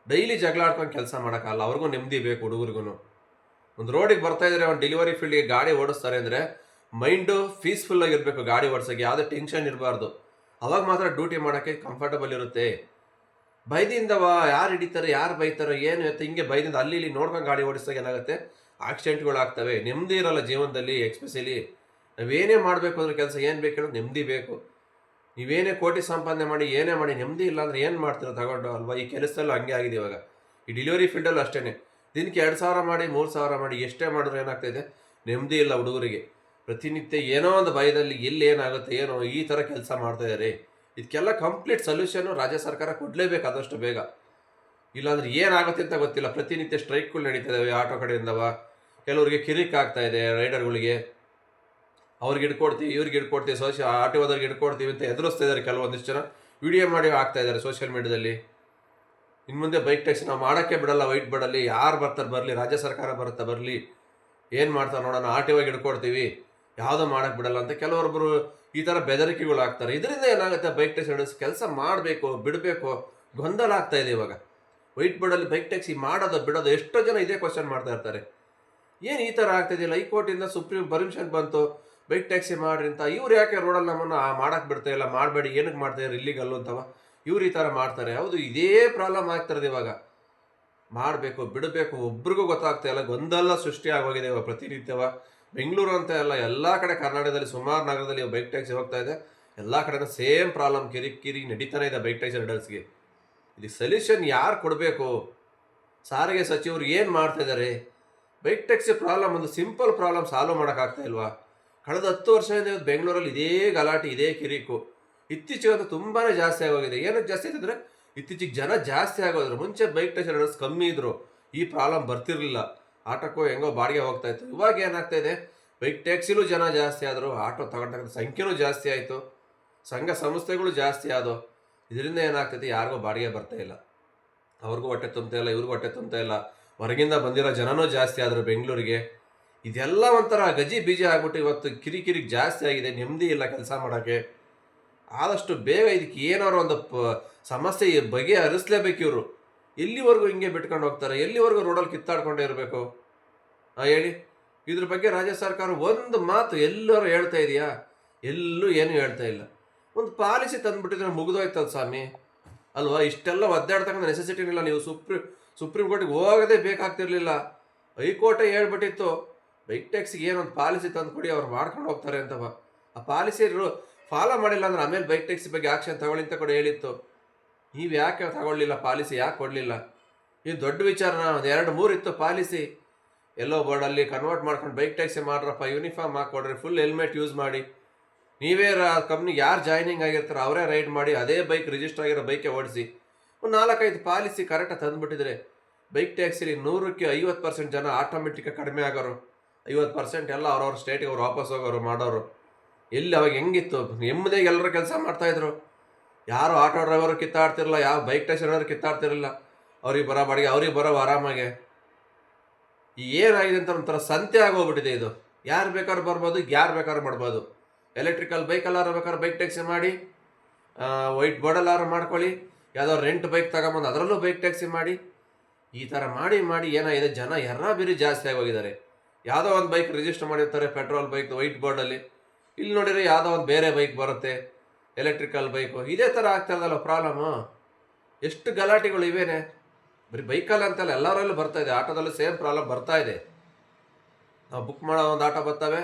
ಡೈಲಿ ಜಗಳ ಆಡ್ಕೊಂಡು ಕೆಲಸ ಮಾಡೋಕ್ಕಲ್ಲ, ಅವ್ರಿಗೂ ನೆಮ್ಮದಿ ಬೇಕು. ಹುಡುಗರಿಗೂ ಒಂದು ರೋಡಿಗೆ ಬರ್ತಾ ಇದ್ದಾರೆ, ಒಂದು ಡೆಲಿವರಿ ಫೀಲ್ಡ್ಗೆ ಗಾಡಿ ಓಡಿಸ್ತಾರೆ ಅಂದರೆ ಮೈಂಡು ಪೀಸ್ಫುಲ್ಲಾಗಿರಬೇಕು. ಗಾಡಿ ಓಡಿಸೋಕ್ಕೆ ಯಾವುದೇ ಟೆನ್ಷನ್ ಇರಬಾರ್ದು. ಅವಾಗ ಮಾತ್ರ ಡ್ಯೂಟಿ ಮಾಡೋಕ್ಕೆ ಕಂಫರ್ಟಬಲ್ ಇರುತ್ತೆ. ಬೈದಿಂದವಾ ಯಾರು ಹಿಡಿತಾರೆ, ಯಾರು ಬೈತಾರೋ ಏನು ಇರುತ್ತೆ, ಹಿಂಗೆ ಬೈದಿಂದ ಅಲ್ಲಿ ಇಲ್ಲಿ ನೋಡ್ಕೊಂಡು ಗಾಡಿ ಓಡಿಸಿದಾಗ ಏನಾಗುತ್ತೆ, ಆಕ್ಸಿಡೆಂಟ್ಗಳಾಗ್ತವೆ. ನೆಮ್ಮದಿ ಇರೋಲ್ಲ ಜೀವನದಲ್ಲಿ. ಎಕ್ಸ್ಪೆಷಲಿ ನಾವೇನೇ ಮಾಡಬೇಕು ಅಂದ್ರೆ ಕೆಲಸ ಏನು ಬೇಕು ಹೇಳೋದು, ನೆಮ್ಮದಿ ಬೇಕು. ನೀವೇನೇ ಕೋಟಿ ಸಂಪಾದನೆ ಮಾಡಿ ಏನೇ ಮಾಡಿ ನೆಮ್ಮದಿ ಇಲ್ಲ ಅಂದರೆ ಏನು ಮಾಡ್ತೀರೋ ತಗೊಂಡು ಅಲ್ವಾ. ಈ ಕೆಲಸದಲ್ಲೂ ಹಂಗೆ ಆಗಿದೆ ಇವಾಗ. ಈ ಡೆಲಿವರಿ ಫೀಲ್ಡಲ್ಲೂ ಅಷ್ಟೇ. ದಿನಕ್ಕೆ 2,000 ಮಾಡಿ 3,000 ಮಾಡಿ ಎಷ್ಟೇ ಮಾಡಿದ್ರು ಏನಾಗ್ತಾಯಿದೆ, ನೆಮ್ಮದಿ ಇಲ್ಲ ಹುಡುಗರಿಗೆ. ಪ್ರತಿನಿತ್ಯ ಏನೋ ಒಂದು ಭಯದಲ್ಲಿ ಎಲ್ಲಿ ಏನಾಗುತ್ತೆ ಏನೋ ಈ ಥರ ಕೆಲಸ ಮಾಡ್ತಾಯಿದ್ದಾರೆ. ಇದಕ್ಕೆಲ್ಲ ಕಂಪ್ಲೀಟ್ ಸೊಲ್ಯೂಷನ್ನು ರಾಜ್ಯ ಸರ್ಕಾರ ಕೊಡಲೇಬೇಕು ಆದಷ್ಟು ಬೇಗ. ಇಲ್ಲಾಂದ್ರೆ ಏನಾಗುತ್ತೆ ಅಂತ ಗೊತ್ತಿಲ್ಲ. ಪ್ರತಿನಿತ್ಯ ಸ್ಟ್ರೈಕ್ಗಳು ನಡೀತಾ ಇದ್ದಾವೆ ಆಟೋ ಕಡೆಯಿಂದವ. ಕೆಲವರಿಗೆ ಕಿರಿಕ್ ಆಗ್ತಾ ಇದೆ ರೈಡರ್ಗಳಿಗೆ. ಅವ್ರಿಗೆ ಹಿಡ್ಕೊಡ್ತೀವಿ, ಇವ್ರಿಗೆ ಹಿಡ್ಕೊಡ್ತೀವಿ, ಆಟೋದವ್ರಿಗೆ ಹಿಡ್ಕೊಡ್ತೀವಿ ಅಂತ ಎದುರಿಸ್ತಾ ಇದ್ದಾರೆ ಕೆಲವೊಂದಿಷ್ಟು ಜನ. ವಿಡಿಯೋ ಮಾಡಿ ಹಾಕ್ತಾ ಇದ್ದಾರೆ ಸೋಷಿಯಲ್ ಮೀಡಿಯಾದಲ್ಲಿ. ಇನ್ನು ಮುಂದೆ ಬೈಕ್ ಟ್ಯಾಕ್ಸಿ ನಾವು ಮಾಡೋಕ್ಕೆ ಬಿಡಲ್ಲ, ವೈಟ್ ಬೋರ್ಡಲ್ಲಿ ಯಾರು ಬರ್ತಾರೆ ಬರಲಿ, ರಾಜ್ಯ ಸರ್ಕಾರ ಬರುತ್ತೆ ಬರಲಿ, ಏನು ಮಾಡ್ತಾರೆ ನೋಡೋಣ, ಆಟೋವಾಗಿ ಹಿಡ್ಕೊಡ್ತೀವಿ, ಯಾವುದೋ ಮಾಡೋಕ್ಕೆ ಬಿಡಲ್ಲ ಅಂತ ಕೆಲವೊಬ್ಬರು ಈ ಥರ ಬೆದರಿಕೆಗಳು ಆಗ್ತಾರೆ. ಇದರಿಂದ ಏನಾಗುತ್ತೆ, ಬೈಕ್ ಟ್ಯಾಕ್ಸಿ ರೈಡರ್ಸ್ ಕೆಲಸ ಮಾಡಬೇಕು ಬಿಡಬೇಕು ಗೊಂದಲ ಆಗ್ತಾ ಇದೆ ಇವಾಗ. ವೈಟ್ ಬೋರ್ಡಲ್ಲಿ ಬೈಕ್ ಟ್ಯಾಕ್ಸಿ ಮಾಡೋದು ಬಿಡೋದು ಎಷ್ಟೋ ಜನ ಇದೇ ಕ್ವಶನ್ ಮಾಡ್ತಾ ಇರ್ತಾರೆ. ಏನು ಈ ಥರ ಆಗ್ತಾಯಿದೆಯಲ್ಲ, ಹೈಕೋರ್ಟಿಂದ ಸುಪ್ರೀಂ ಪರ್ಮಿಷನ್ ಬಂತು ಬೈಕ್ ಟ್ಯಾಕ್ಸಿ ಮಾಡ್ರಿ ಅಂತ. ಇವ್ರು ಯಾಕೆ ರೋಡಲ್ಲಿ ನಮ್ಮನ್ನು ಮಾಡೋಕ್ಕೆ ಬಿಡ್ತಾ ಇಲ್ಲ, ಮಾಡಬೇಡಿ, ಏನಕ್ಕೆ ಮಾಡ್ತಾಯಿದ್ರು, ಇಲ್ಲಿಗಲ್ಲು ಅಂತವ ಇವ್ರು ಈ ಥರ ಮಾಡ್ತಾರೆ. ಹೌದು, ಇದೇ ಪ್ರಾಬ್ಲಮ್ ಆಗ್ತಿರೋದು ಇವಾಗ. ಮಾಡಬೇಕು ಬಿಡಬೇಕು ಒಬ್ರಿಗೂ ಗೊತ್ತಾಗ್ತಾ ಇಲ್ಲ. ಗೊಂದಲ ಸೃಷ್ಟಿ ಆಗೋಗಿದೆ ಇವಾಗ ಪ್ರತಿನಿತ್ಯವ. ಬೆಂಗಳೂರು ಅಂತ ಎಲ್ಲ ಎಲ್ಲ ಕಡೆ ಕರ್ನಾಟಕದಲ್ಲಿ ಸುಮಾರು ನಗರದಲ್ಲಿ ಬೈಕ್ ಟ್ಯಾಕ್ಸಿ ಹೋಗ್ತಾ ಇದೆ. ಎಲ್ಲ ಕಡೆನೂ ಸೇಮ್ ಪ್ರಾಬ್ಲಮ್ ಕಿರಿಕ್ ನಡೀತಾನೆ ಇದೆ ಬೈಕ್ ಟ್ಯಾಕ್ಸಿ ರೈಡರ್ಸ್ಗೆ. ಇದಕ್ಕೆ ಸೊಲ್ಯೂಷನ್ ಯಾರು ಕೊಡಬೇಕು? ಸಾರಿಗೆ ಸಚಿವರು ಏನು ಮಾಡ್ತಾ ಇದ್ದಾರೆ? ಬೈಕ್ ಟ್ಯಾಕ್ಸಿ ಪ್ರಾಬ್ಲಮ್ ಒಂದು ಸಿಂಪಲ್ ಪ್ರಾಬ್ಲಮ್ ಸಾಲ್ವ್ ಮಾಡೋಕ್ಕಾಗ್ತಾ ಇಲ್ವಾ? ಕಳೆದ 10 ವರ್ಷದಿಂದ ಬೆಂಗಳೂರಲ್ಲಿ ಇದೇ ಗಲಾಟೆ, ಇದೇ ಕಿರಿಕು. ಇತ್ತೀಚೆಗೆ ಅದು ತುಂಬಾ ಜಾಸ್ತಿ ಆಗೋಗಿದೆ. ಏನಕ್ಕೆ ಜಾಸ್ತಿ ಆಯ್ತಂದರೆ ಇತ್ತೀಚೆಗೆ ಜನ ಜಾಸ್ತಿ ಆಗೋದ್ರು. ಮುಂಚೆ ಬೈಕ್ ಟ್ಯಾಕ್ಸಿ ರೈಡರ್ಸ್ ಕಮ್ಮಿ ಇದ್ದರು, ಈ ಪ್ರಾಬ್ಲಮ್ ಬರ್ತಿರಲಿಲ್ಲ. ಆಟೋಕ್ಕೋ ಹೆಂಗೋ ಬಾಡಿಗೆ ಹೋಗ್ತಾ ಇತ್ತು. ಇವಾಗ ಏನಾಗ್ತಾ ಇದೆ, ಬೈಕ್ ಟ್ಯಾಕ್ಸಿಲೂ ಜನ ಜಾಸ್ತಿ ಆದರು, ಆಟೋ ತಗೊಂಡಂಥ ಸಂಖ್ಯೆನೂ ಜಾಸ್ತಿ ಆಯಿತು, ಸಂಘ ಸಂಸ್ಥೆಗಳು ಜಾಸ್ತಿ ಆದವು. ಇದರಿಂದ ಏನಾಗ್ತೈತೆ, ಯಾರಿಗೂ ಬಾಡಿಗೆ ಬರ್ತಾ ಇಲ್ಲ, ಅವ್ರಿಗೂ ಹೊಟ್ಟೆ ತುಂಬ್ತಾ ಇಲ್ಲ, ಇವ್ರಿಗೂ ಹೊಟ್ಟೆ ತುಂಬ್ತಾ ಇಲ್ಲ. ಹೊರಗಿಂದ ಬಂದಿರೋ ಜನನೂ ಜಾಸ್ತಿ ಆದರು ಬೆಂಗಳೂರಿಗೆ. ಇದೆಲ್ಲ ಒಂಥರ ಗಜಿ ಬೀಜಿ ಆಗ್ಬಿಟ್ಟು ಇವತ್ತು ಕಿರಿಕಿರಿ ಜಾಸ್ತಿ ಆಗಿದೆ. ನೆಮ್ಮದಿ ಇಲ್ಲ ಕೆಲಸ ಮಾಡೋಕ್ಕೆ. ಆದಷ್ಟು ಬೇಗ ಇದಕ್ಕೆ ಏನಾದ್ರು ಒಂದು ಸಮಸ್ಯೆ ಬಗೆಹರಿಸಲೇಬೇಕು ಇವರು. ಎಲ್ಲಿವರೆಗೂ ಹಿಂಗೆ ಬಿಟ್ಕೊಂಡು ಹೋಗ್ತಾರೆ? ಎಲ್ಲಿವರೆಗೂ ರೋಡಲ್ಲಿ ಕಿತ್ತಾಡ್ಕೊಂಡೇ ಇರಬೇಕು? ಹೇಳಿ. ಇದ್ರ ಬಗ್ಗೆ ರಾಜ್ಯ ಸರ್ಕಾರ ಒಂದು ಮಾತು ಎಲ್ಲರೂ ಹೇಳ್ತಾ ಇದೆಯಾ? ಎಲ್ಲೂ ಏನೂ ಹೇಳ್ತಾ ಇಲ್ಲ. ಒಂದು ಪಾಲಿಸಿ ತಂದುಬಿಟ್ಟಿದ್ರೆ ಮುಗಿದೋಯ್ತದ ಸ್ವಾಮಿ ಅಲ್ವಾ. ಇಷ್ಟೆಲ್ಲ ಒದ್ದಾಡ್ತಕ್ಕಂಥ ನೆಸೆಸಿಟಿನಿಲ್ಲ. ನೀವು ಸುಪ್ರೀಂ ಕೋರ್ಟಿಗೆ ಹೋಗೋದೇ ಬೇಕಾಗ್ತಿರ್ಲಿಲ್ಲ. ಹೈಕೋರ್ಟೇ ಹೇಳ್ಬಿಟ್ಟಿತ್ತು ಬೈಕ್ ಟ್ಯಾಕ್ಸಿಗೆ ಏನೊಂದು ಪಾಲಿಸಿ ತಂದು ಕೊಡಿ, ಅವ್ರು ಮಾಡ್ಕೊಂಡು ಹೋಗ್ತಾರೆ ಅಂತವ. ಆ ಪಾಲಿಸಿ ಫಾಲೋ ಮಾಡಿಲ್ಲ ಅಂದ್ರೆ ಆಮೇಲೆ ಬೈಕ್ ಟ್ಯಾಕ್ಸಿ ಬಗ್ಗೆ ಆಕ್ಷನ್ ತಗೊಳ್ಳಿ ಅಂತ ಕೂಡ ಹೇಳಿತ್ತು. ನೀವು ಯಾಕೆ ತಗೊಳ್ಳಿಲ್ಲ ಪಾಲಿಸಿ, ಯಾಕೆ ಕೊಡಲಿಲ್ಲ? ಇದು ದೊಡ್ಡ ವಿಚಾರನ. ಒಂದು 2-3 ಇತ್ತು ಪಾಲಿಸಿ. ಎಲ್ಲೋ ಬೋರ್ಡಲ್ಲಿ ಕನ್ವರ್ಟ್ ಮಾಡ್ಕೊಂಡು ಬೈಕ್ ಟ್ಯಾಕ್ಸಿ ಮಾಡ್ರಪ್ಪ, ಯೂನಿಫಾರ್ಮ್ ಹಾಕ್ಕೊಡ್ರಿ, ಫುಲ್ ಹೆಲ್ಮೆಟ್ ಯೂಸ್ ಮಾಡಿ, ನೀವೇ ಕಂಪ್ನಿಗೆ ಯಾರು ಜಾಯ್ನಿಂಗ್ ಆಗಿರ್ತಾರೆ ಅವರೇ ರೈಡ್ ಮಾಡಿ, ಅದೇ ಬೈಕ್ ರಿಜಿಸ್ಟರ್ ಆಗಿರೋ ಬೈಕೆ ಓಡಿಸಿ. ಒಂದು 4-5 ಪಾಲಿಸಿ ಕರೆಕ್ಟಾಗಿ ತಂದುಬಿಟ್ಟಿದ್ರೆ ಬೈಕ್ ಟ್ಯಾಕ್ಸಿಲಿ 100ಕ್ಕೆ 50% ಜನ ಆಟೋಮೆಟಿಕ್ಕಾಗಿ ಕಡಿಮೆ ಆಗೋರು, 50% ಎಲ್ಲ ಅವ್ರವ್ರ ಸ್ಟೇಟಿಗೆ ಅವ್ರು ವಾಪಸ್ ಹೋಗೋರು ಮಾಡೋರು. ಎಲ್ಲಿ ಅವಾಗ ಹೆಂಗಿತ್ತು, ನೆಮ್ಮದಿಯಾಗಿ ಎಲ್ಲರೂ ಕೆಲಸ ಮಾಡ್ತಾಯಿದ್ರು. ಯಾರು ಆಟೋ ಡ್ರೈವರು ಕಿತ್ತಾಡ್ತಿರಲಿಲ್ಲ, ಯಾವ ಬೈಕ್ ಟ್ಯಾಕ್ಸಿ ಡ್ರೈವರ್ ಕಿತ್ತಾಡ್ತಿರಲಿಲ್ಲ. ಅವ್ರಿಗೆ ಬರೋ ಬಾಡಿಗೆ ಅವ್ರಿಗೆ ಬರೋ ಆರಾಮಾಗೆ. ಏನಾಗಿದೆ ಅಂತ ಒಂಥರ ಸಂತೆ ಆಗೋಗ್ಬಿಟ್ಟಿದೆ ಇದು. ಯಾರು ಬೇಕಾದ್ರೂ ಬರ್ಬೋದು, ಯಾರು ಬೇಕಾದ್ರೂ ಮಾಡ್ಬೋದು. ಎಲೆಕ್ಟ್ರಿಕಲ್ ಬೈಕಲ್ಲಾರು ಬೇಕಾದ್ರೆ ಬೈಕ್ ಟ್ಯಾಕ್ಸಿ ಮಾಡಿ, ವೈಟ್ ಬೋರ್ಡಲ್ಲಾರು ಮಾಡ್ಕೊಳ್ಳಿ, ಯಾವುದೋ ರೆಂಟ್ ಬೈಕ್ ತಗೊಂಬಂದು ಅದರಲ್ಲೂ ಬೈಕ್ ಟ್ಯಾಕ್ಸಿ ಮಾಡಿ. ಈ ಥರ ಮಾಡಿ ಮಾಡಿ ಏನಾಗಿದೆ, ಜನ ಬೇರೆ ಜಾಸ್ತಿ ಆಗೋಗಿದ್ದಾರೆ. ಯಾವುದೋ ಒಂದು ಬೈಕ್ ರಿಜಿಸ್ಟರ್ ಮಾಡಿರ್ತಾರೆ, ಪೆಟ್ರೋಲ್ ಬೈಕ್ ವೈಟ್ ಬೋರ್ಡಲ್ಲಿ. ಇಲ್ಲಿ ನೋಡಿದ್ರೆ ಯಾವುದೋ ಒಂದು ಬೇರೆ ಬೈಕ್ ಬರುತ್ತೆ, ಎಲೆಕ್ಟ್ರಿಕಲ್ ಬೈಕು. ಇದೇ ಥರ ಆಗ್ತಾ ಇರೋದಲ್ಲ ಪ್ರಾಬ್ಲಮ್ಮು. ಎಷ್ಟು ಗಲಾಟೆಗಳು ಇವೇನೆ. ಬರೀ ಬೈಕಲ್ಲಿ ಅಂತಲ್ಲ, ಎಲ್ಲರಲ್ಲೂ ಬರ್ತಾ ಇದೆ. ಆಟೋದಲ್ಲೂ ಸೇಮ್ ಪ್ರಾಬ್ಲಮ್ ಬರ್ತಾ ಇದೆ. ನಾವು ಬುಕ್ ಮಾಡೋ ಒಂದು ಆಟೋ ಬರ್ತವೆ,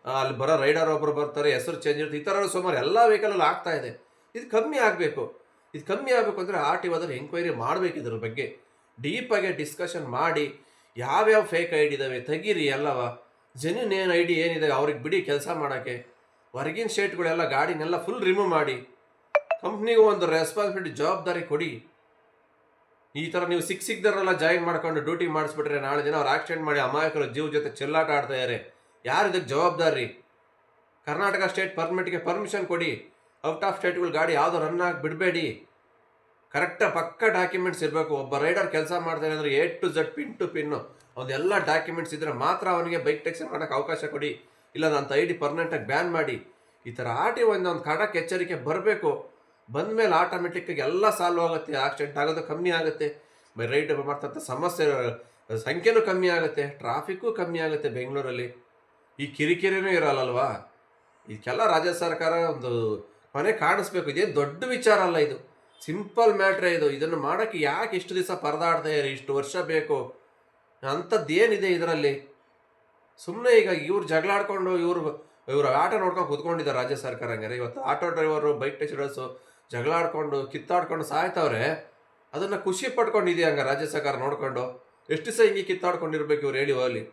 ಅಲ್ಲಿ ಬರೋ ರೈಡರ್ ಒಬ್ಬರು ಬರ್ತಾರೆ, ಹೆಸರು ಚೇಂಜ್ ಇರುತ್ತೆ. ಈ ಥರ ಸುಮಾರು ಎಲ್ಲ ವೆಹಿಕಲಲ್ಲಿ ಆಗ್ತಾ ಇದೆ. ಇದು ಕಮ್ಮಿ ಆಗಬೇಕು. ಇದು ಕಮ್ಮಿ ಆಗಬೇಕು ಅಂದರೆ RTO ಎಂಕ್ವೈರಿ ಮಾಡಬೇಕು. ಇದ್ರ ಬಗ್ಗೆ ಡೀಪಾಗಿ ಡಿಸ್ಕಷನ್ ಮಾಡಿ, ಯಾವ್ಯಾವ ಫೇಕ್ ಐಡಿ ಇದ್ದಾವೆ ತೆಗೀರಿ, ಎಲ್ಲವ ಜೆನ್ಯೂನ್ ಏನು ಐಡಿ ಏನಿದೆ ಅವ್ರಿಗೆ ಬಿಡಿ ಕೆಲಸ ಮಾಡೋಕ್ಕೆ. ಹೊರಗಿನ ಸ್ಟೇಟ್ಗಳೆಲ್ಲ ಗಾಡಿನೆಲ್ಲ ಫುಲ್ ರಿಮೂವ್ ಮಾಡಿ, ಕಂಪ್ನಿಗೂ ಒಂದು ರೆಸ್ಪಾನ್ಸಿಬಿಲಿಟಿ ಜವಾಬ್ದಾರಿ ಕೊಡಿ. ಈ ಥರ ನೀವು ಸಿಕ್ಕಿದ್ದರೆಲ್ಲ ಜಾಯಿನ್ ಮಾಡ್ಕೊಂಡು ಡ್ಯೂಟಿ ಮಾಡಿಸ್ಬಿಟ್ರೆ ನಾಳೆ ದಿನ ಅವ್ರು ಆಕ್ಸಿಡೆಂಟ್ ಮಾಡಿ ಅಮಾಯಕರು ಜೀವ ಜೊತೆ ಚೆಲ್ಲಾಟ ಆಡ್ತಾ ಇದ್ದಾರೆ. ಯಾರು ಇದಕ್ಕೆ ಜವಾಬ್ದಾರಿ? ಕರ್ನಾಟಕ ಸ್ಟೇಟ್ ಪರ್ಮಿಟ್ಗೆ ಪರ್ಮಿಷನ್ ಕೊಡಿ. ಔಟ್ ಆಫ್ ಸ್ಟೇಟ್ಗಳು ಗಾಡಿ ಯಾವುದೋ ರನ್ ಆಗಿ ಬಿಡಬೇಡಿ. ಕರೆಕ್ಟಾಗಿ ಪಕ್ಕ ಡಾಕ್ಯುಮೆಂಟ್ಸ್ ಇರಬೇಕು. ಒಬ್ಬ ರೈಡರ್ ಕೆಲಸ ಮಾಡ್ತಾನೆ ಅಂದರೆ A to Z pin to pin ಅದೆಲ್ಲ ಡಾಕ್ಯುಮೆಂಟ್ಸ್ ಇದ್ದರೆ ಮಾತ್ರ ಅವನಿಗೆ ಬೈಕ್ ಟ್ಯಾಕ್ಸಿ ಮಾಡೋಕ್ಕೆ ಅವಕಾಶ ಕೊಡಿ. ಇಲ್ಲ ನನ್ನ ಐಡಿ ಪರ್ಮನೆಂಟಾಗಿ ಬ್ಯಾನ್ ಮಾಡಿ. ಈ ಥರ RTO ಒಂದು ಖಡಕ್ ಎಚ್ಚರಿಕೆ ಬರಬೇಕು. ಬಂದಮೇಲೆ ಆಟೋಮೆಟಿಕ್ಕಾಗಿ ಎಲ್ಲ ಸಾಲ್ವ್ ಆಗುತ್ತೆ. ಆಕ್ಸಿಡೆಂಟ್ ಆಗೋದು ಕಮ್ಮಿ ಆಗುತ್ತೆ, ರೈಡ್ ಮಾಡ್ತಂಥ ಸಮಸ್ಯೆ ಸಂಖ್ಯೆನೂ ಕಮ್ಮಿ ಆಗುತ್ತೆ, ಟ್ರಾಫಿಕ್ಕು ಕಮ್ಮಿ ಆಗುತ್ತೆ. ಬೆಂಗಳೂರಲ್ಲಿ ಈ ಕಿರಿಕಿರಿನೂ ಇರಲ್ಲಲ್ವಾ. ಇದಕ್ಕೆಲ್ಲ ರಾಜ್ಯ ಸರ್ಕಾರ ಒಂದು ಮನೆ ಕಾಣಿಸ್ಬೇಕು. ಇದೇನು ದೊಡ್ಡ ವಿಚಾರ ಅಲ್ಲ, ಇದು ಸಿಂಪಲ್ ಮ್ಯಾಟ್ರೇ ಇದು. ಇದನ್ನು ಮಾಡೋಕ್ಕೆ ಯಾಕೆ ಇಷ್ಟು ದಿವಸ ಪರದಾಡ್ತಾ ಇದ್ದಾರೆ, ಇಷ್ಟು ವರ್ಷ ಬೇಕು? ಅಂಥದ್ದೇನಿದೆ ಇದರಲ್ಲಿ? ಸುಮ್ಮನೆ ಈಗ ಇವ್ರು ಜಗಳಾಡ್ಕೊಂಡು ಇವರು ಆಟೋ ನೋಡ್ಕೊಂಡು ಕೂತ್ಕೊಂಡಿದ್ದಾರೆ ರಾಜ್ಯ ಸರ್ಕಾರ. ಹಂಗಾರೆ ಇವತ್ತು auto driver bike taxi drivers ಜಗಳಾಡ್ಕೊಂಡು ಕಿತ್ತಾಡ್ಕೊಂಡು ಸಾಯ್ತವ್ರೆ. ಅದನ್ನು ಖುಷಿ ಪಡ್ಕೊಂಡಿದೆಯಾ ಹಂಗ ರಾಜ್ಯ ಸರ್ಕಾರ ನೋಡ್ಕೊಂಡು? ಎಷ್ಟು ದಿವಸ ಹಿಂಗೆ ಕಿತ್ತಾಡ್ಕೊಂಡಿರ್ಬೇಕು ಇವ್ರು ಹೇಳಿ ಹೋಗಲಿ.